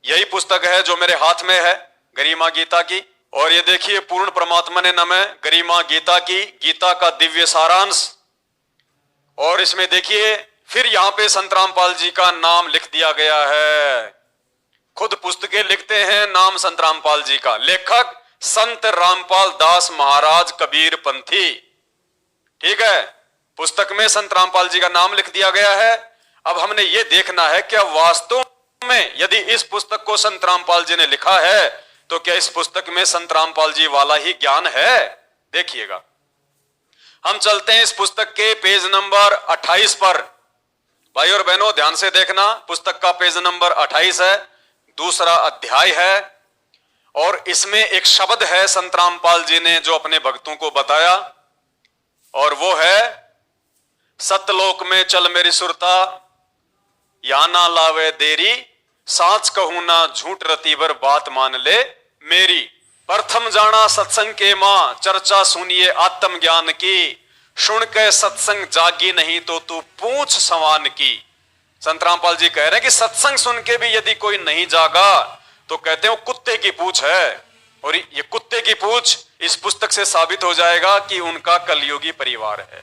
यही पुस्तक है जो मेरे हाथ में है, गरिमा गीता की। और ये देखिए, पूर्ण परमात्मा ने नमः गरिमा गीता की, गीता का दिव्य सारांश। और इसमें देखिए फिर यहां पे संत रामपाल जी का नाम लिख दिया गया है। खुद पुस्तकें लिखते हैं नाम संत रामपाल जी का। लेखक संत रामपाल दास महाराज कबीर पंथी। ठीक है, पुस्तक में संत रामपाल जी का नाम लिख दिया गया है। अब हमने ये देखना है क्या वास्तव में यदि इस पुस्तक को संत रामपाल जी ने लिखा है तो क्या इस पुस्तक में संत रामपाल जी वाला ही ज्ञान है। देखिएगा, हम चलते हैं इस पुस्तक के पेज नंबर 28 पर। भाई और बहनों, ध्यान से देखना, पुस्तक का पेज नंबर 28 है, दूसरा अध्याय है और इसमें एक शब्द है संत रामपाल जी ने जो अपने भक्तों को बताया और वो है, सतलोक में चल मेरी सुरता, या ना लावे देरी, साच कहूं ना झूठ रतीबर बात मान ले मेरी। प्रथम जाना सत्संग के मां, चर्चा सुनिए आत्म ज्ञान की, सुन के सत्संग जागी नहीं तो तू पूछ सवान की। संत रामपाल जी कह रहे हैं कि सत्संग सुन के भी यदि कोई नहीं जागा तो कहते हैं वो कुत्ते की पूछ है। और ये कुत्ते की पूछ इस पुस्तक से साबित हो जाएगा कि उनका कलयुगी परिवार है।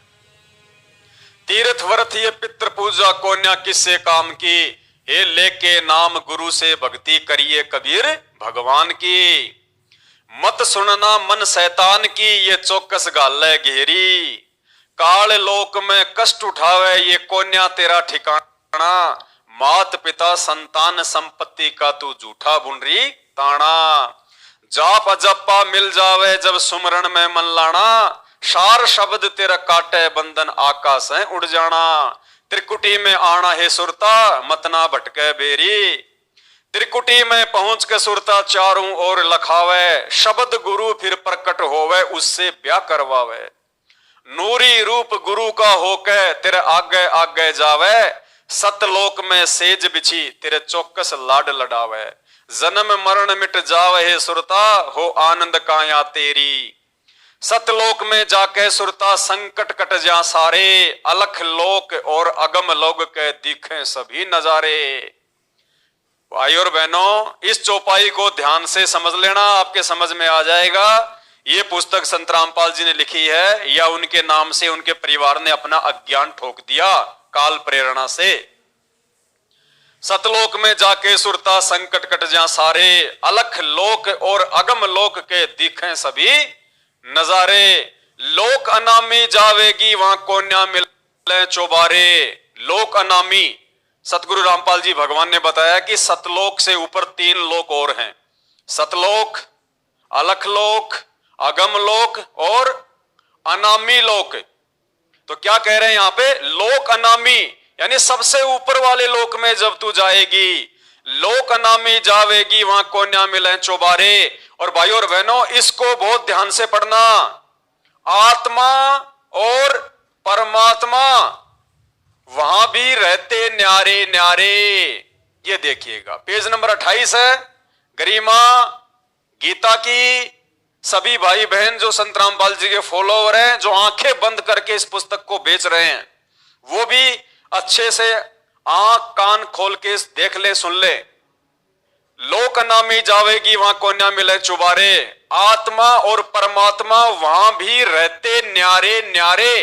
तीर्थ व्रत ये पितृ पूजा कोन्या किससे काम की, हे लेके नाम गुरु से भक्ति करिए कबीर भगवान की। मत सुनना मन शैतान की, ये चौकस गाल घेरी, काल लोक में कष्ट उठावे ये कोन्या तेरा ठिकाना, मात पिता संतान संपत्ति का तू झूठा बुनरी ताना। जाप अजप्पा मिल जावे जब सुमरण में मन लाना, सार शब्द तेरा काटे बंधन आकाश है उड़ जाना। त्रिकुटी में आना है सुरता मतना भटके बेरी, त्रिकुटी में पहुंच के सुरता चारों ओर लखावे। शब्द गुरु फिर प्रकट होवे उससे ब्याह करवावे, नूरी रूप गुरु का होके तेरे आगे आगे जावे। सतलोक में सेज बिछी तेरे चौकस लाड लडावे, जन्म मरण मिट जावे हे सुरता हो आनंद काया तेरी। सतलोक में जाके सुरता संकट कट जा सारे, अलख लोक और अगम लोग के दिखे सभी नजारे। भाई और बहनों, इस चौपाई को ध्यान से समझ लेना, आपके समझ में आ जाएगा। ये पुस्तक संत रामपाल जी ने लिखी है या उनके नाम से उनके परिवार ने अपना अज्ञान ठोक दिया काल प्रेरणा से। सतलोक में जाके सुरता संकट कट जा सारे, अलख लोक और अगम लोक के दिखे सभी नजारे। लोक अनामी जावेगी वहां कोन्या मिले चौबारे। लोक अनामी, सतगुरु रामपाल जी भगवान ने बताया कि सतलोक से ऊपर 3 लोक और हैं, सतलोक, अलख लोक, अगम लोक और अनामी लोक। तो क्या कह रहे हैं यहां पे, लोक अनामी यानी सबसे ऊपर वाले लोक में जब तू जाएगी, लोक अनामी जावेगी वहां कोन्या मिले चौबारे। और भाई और बहनों, इसको बहुत ध्यान से पढ़ना। आत्मा और परमात्मा वहां भी रहते न्यारे न्यारे। ये देखिएगा पेज नंबर 28 है, गरिमा गीता की। सभी भाई बहन जो संत रामपाल जी के फॉलोवर हैं, जो आंखें बंद करके इस पुस्तक को बेच रहे हैं, वो भी अच्छे से आंख कान खोल के देख ले, सुन ले। लोक अनामी जावेगी वहां कोन्या मिले चुबारे, आत्मा और परमात्मा वहां भी रहते न्यारे न्यारे।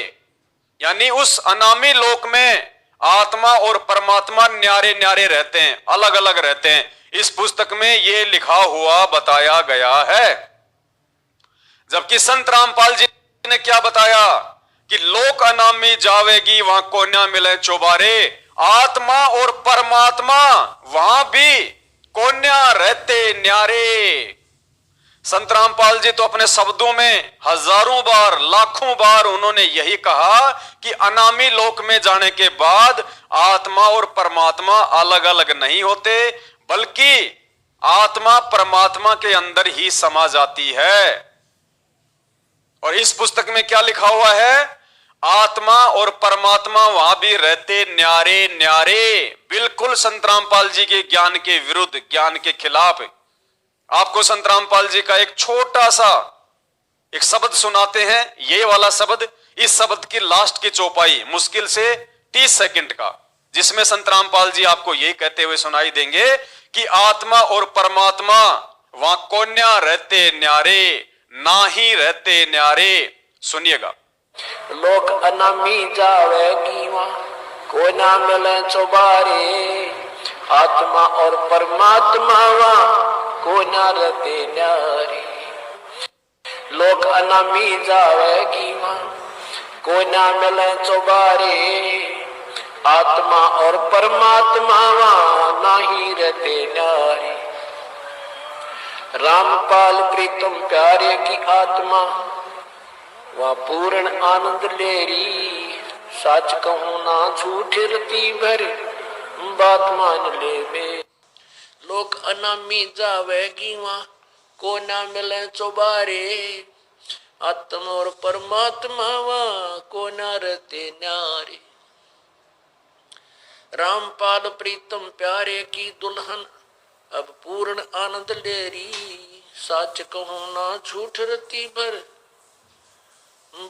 यानी उस अनामी लोक में आत्मा और परमात्मा न्यारे न्यारे रहते हैं, अलग अलग रहते हैं। इस पुस्तक में ये लिखा हुआ बताया गया है। जबकि संत रामपाल जी ने क्या बताया कि लोक अनामी जावेगी वहां कोन्या मिले चौबारे, आत्मा और परमात्मा वहां भी कोन्या रहते न्यारे। संत रामपाल जी तो अपने शब्दों में हजारों बार, लाखों बार उन्होंने यही कहा कि अनामी लोक में जाने के बाद आत्मा और परमात्मा अलग अलग नहीं होते, बल्कि आत्मा परमात्मा के अंदर ही समा जाती है। और इस पुस्तक में क्या लिखा हुआ है, आत्मा और परमात्मा वहां भी रहते न्यारे न्यारे। बिल्कुल संत रामपाल जी के ज्ञान के विरुद्ध, ज्ञान के खिलाफ। आपको संत रामपाल जी का एक छोटा सा एक शब्द सुनाते हैं, ये वाला शब्द, इस शब्द की लास्ट की चौपाई मुश्किल से 30 सेकंड का, जिसमें संत रामपाल जी आपको यही कहते हुए सुनाई देंगे कि आत्मा और परमात्मा वहां कोन्या रहते न्यारे, ना ही रहते न्यारे। सुनिएगा। लोक अनामी जावेगी वहां कोन्या मिले चौबारे, आत्मा और परमात्मा वहां कोन्या रहते न्यारे। लोक अनामी जावेगी वहां कोन्या मिले चौबारे, आत्मा और परमात्मा वहां नहीं रहते न्यारे। रामपाल प्रीतम प्यारे की आत्मा वह पूर्ण आनंद लेरी, सच कहूं ना झूठ रती भर बात मान ले में। लोक अनामी जावेगी वहां को ना मिले चौबारे, आत्मा और परमात्मा वहां को ना रहते न्यारे। रामपाल प्रीतम प्यारे की दुल्हन अब पूर्ण आनंद लेरी, सच कहूं ना झूठ रती भर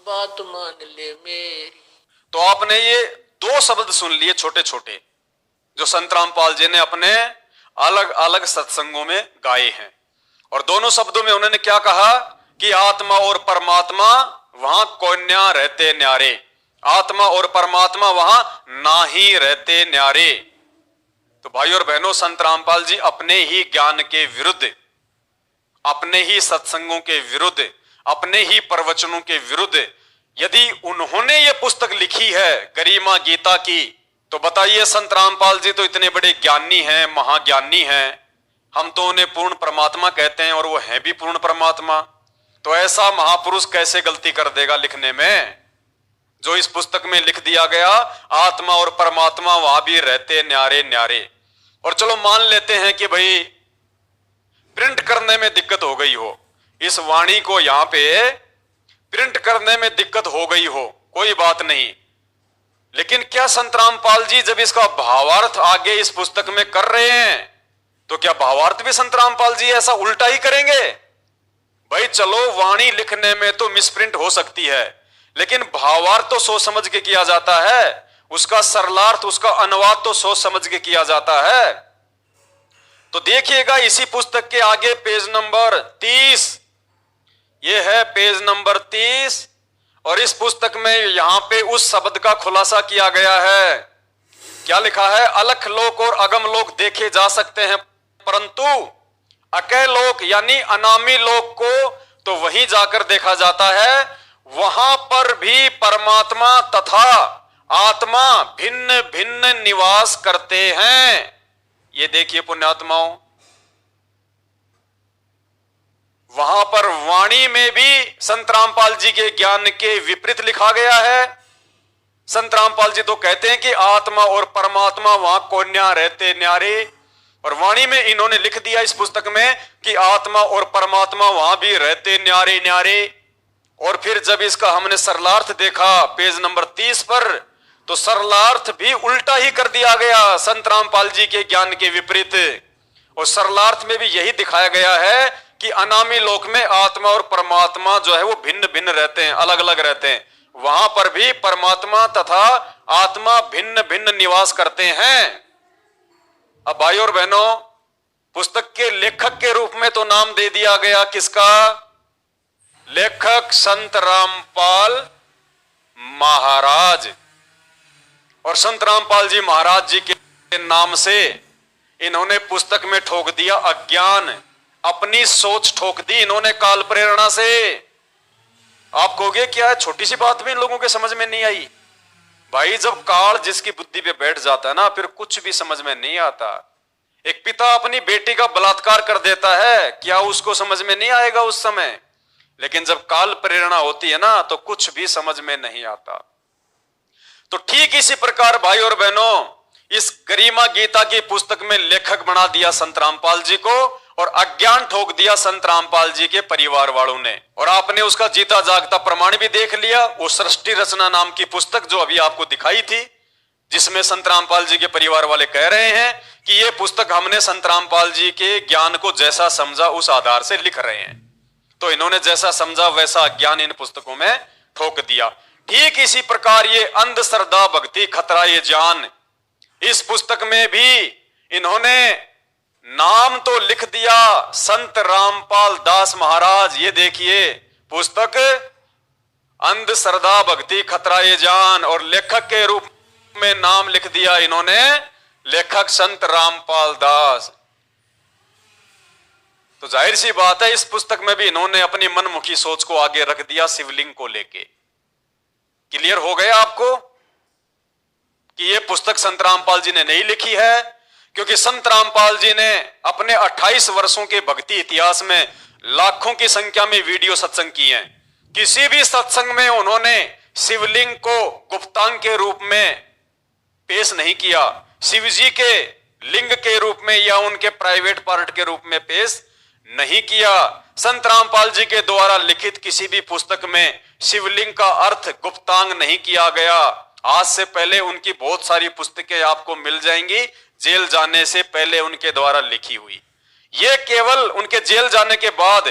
बात मान ले मेरी। तो आपने ये 2 शब्द सुन लिए छोटे छोटे, जो संत रामपाल जी ने अपने अलग अलग सत्संगों में गाए हैं। और दोनों शब्दों में उन्होंने क्या कहा कि आत्मा और परमात्मा वहां कोन्या रहते न्यारे, आत्मा और परमात्मा वहां ना ही रहते न्यारे। तो भाई और बहनों, संत रामपाल जी अपने ही ज्ञान के विरुद्ध, अपने ही सत्संगों के विरुद्ध, अपने ही प्रवचनों के विरुद्ध यदि उन्होंने ये पुस्तक लिखी है गरिमा गीता की, तो बताइए संत रामपाल जी तो इतने बड़े ज्ञानी हैं, महाज्ञानी हैं, हम तो उन्हें पूर्ण परमात्मा कहते हैं और वो हैं भी पूर्ण परमात्मा, तो ऐसा महापुरुष कैसे गलती कर देगा लिखने में? जो इस पुस्तक में लिख दिया गया, आत्मा और परमात्मा वहां भी रहते न्यारे न्यारे। और चलो मान लेते हैं कि भाई प्रिंट करने में दिक्कत हो गई हो, इस वाणी को यहां पे प्रिंट करने में दिक्कत हो गई हो, कोई बात नहीं, लेकिन क्या संत रामपाल जी जब इसका भावार्थ आगे इस पुस्तक में कर रहे हैं, तो क्या भावार्थ भी संत रामपाल जी ऐसा उल्टा ही करेंगे? भाई चलो वाणी लिखने में तो मिसप्रिंट हो सकती है, लेकिन भावार्थ तो सोच समझ के किया जाता है, उसका सरलार्थ, उसका अनुवाद तो सोच समझ के किया जाता है। तो देखिएगा इसी पुस्तक के आगे पेज नंबर 30, ये है पेज नंबर 30, और इस पुस्तक में यहां पे उस शब्द का खुलासा किया गया है। क्या लिखा है? अलख लोक और अगम लोक देखे जा सकते हैं, परंतु अकय लोक यानी अनामी लोक को तो वहीं जाकर देखा जाता है, वहां पर भी परमात्मा तथा आत्मा भिन्न भिन्न निवास करते हैं। ये देखिए पुण्यात्माओं, वहां पर वाणी में भी संत रामपाल जी के ज्ञान के विपरीत लिखा गया है। संत रामपाल जी तो कहते हैं कि आत्मा और परमात्मा वहां कोन्या रहते न्यारे, और वाणी में इन्होंने लिख दिया इस पुस्तक में कि आत्मा और परमात्मा वहां भी रहते न्यारे न्यारे। और फिर जब इसका हमने सरलार्थ देखा पेज नंबर 30 पर, तो सरलार्थ भी उल्टा ही कर दिया गया संत रामपाल जी के ज्ञान के विपरीत। और सरलार्थ में भी यही दिखाया गया है कि अनामी लोक में आत्मा और परमात्मा जो है वो भिन्न भिन्न रहते हैं, अलग अलग रहते हैं, वहां पर भी परमात्मा तथा आत्मा भिन्न भिन्न निवास करते हैं। अब भाई और बहनों, पुस्तक के लेखक के रूप में तो नाम दे दिया गया किसका? लेखक संत रामपाल महाराज। और संत रामपाल जी महाराज जी के नाम से इन्होंने पुस्तक में ठोक दिया अज्ञान, अपनी सोच ठोक दी इन्होंने काल प्रेरणा से। आप कहोगे क्या है, छोटी सी बात भी इन लोगों के समझ में नहीं आई? भाई जब काल जिसकी बुद्धि पे बैठ जाता है ना, फिर कुछ भी समझ में नहीं आता। एक पिता अपनी बेटी का बलात्कार कर देता है, क्या उसको समझ में नहीं आएगा उस समय? लेकिन जब काल प्रेरणा होती है ना, तो कुछ भी समझ में नहीं आता। तो ठीक इसी प्रकार भाई और बहनों, इस गरिमा गीता की पुस्तक में लेखक बना दिया संत रामपाल जी को, और अज्ञान ठोक दिया संत रामपाल जी के परिवार वालों ने। और आपने उसका जीता जागता प्रमाण भी देख लिया, वो सृष्टि रचना नाम की पुस्तक जो अभी आपको दिखाई थी, जिसमें संत रामपाल जी के परिवार वाले कह रहे हैं कि ये पुस्तक हमने संत रामपाल जी के ज्ञान को जैसा समझा उस आधार से लिख रहे हैं। तो इन्होंने जैसा समझा वैसा ज्ञान इन पुस्तकों में ठोक दिया। ठीक इसी प्रकार ये अंधश्रद्धा भक्ति खतरा ये जान, इस पुस्तक में भी इन्होंने नाम तो लिख दिया संत रामपाल दास महाराज। ये देखिए पुस्तक अंधश्रद्धा भक्ति खतरा ये जान, और लेखक के रूप में नाम लिख दिया इन्होंने लेखक संत रामपाल दास। तो जाहिर सी बात है इस पुस्तक में भी इन्होंने अपनी मनमुखी सोच को आगे रख दिया शिवलिंग को लेके। क्लियर हो गया आपको कि यह पुस्तक संत रामपाल जी ने नहीं लिखी है? क्योंकि संत रामपाल जी ने अपने 28 वर्षों के भक्ति इतिहास में लाखों की संख्या में वीडियो सत्संग किए हैं। किसी भी सत्संग में उन्होंने शिवलिंग को गुप्तांग के रूप में पेश नहीं किया, शिव जी के लिंग के रूप में या उनके प्राइवेट पार्ट के रूप में पेश नहीं किया। संत रामपाल जी के द्वारा लिखित किसी भी पुस्तक में शिवलिंग का अर्थ गुप्तांग नहीं किया गया। आज से पहले उनकी बहुत सारी पुस्तकें आपको मिल जाएंगी जेल जाने से पहले उनके द्वारा लिखी हुई। ये केवल उनके जेल जाने के बाद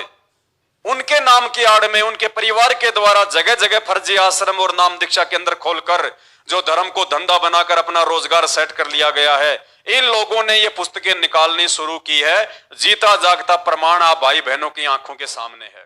उनके नाम की आड़ में उनके परिवार के द्वारा जगह जगह फर्जी आश्रम और नाम दीक्षा केंद्र खोलकर जो धर्म को धंधा बनाकर अपना रोजगार सेट कर लिया गया है, इन लोगों ने ये पुस्तकें निकालनी शुरू की है। जीता जागता प्रमाण आप भाई बहनों की आंखों के सामने है।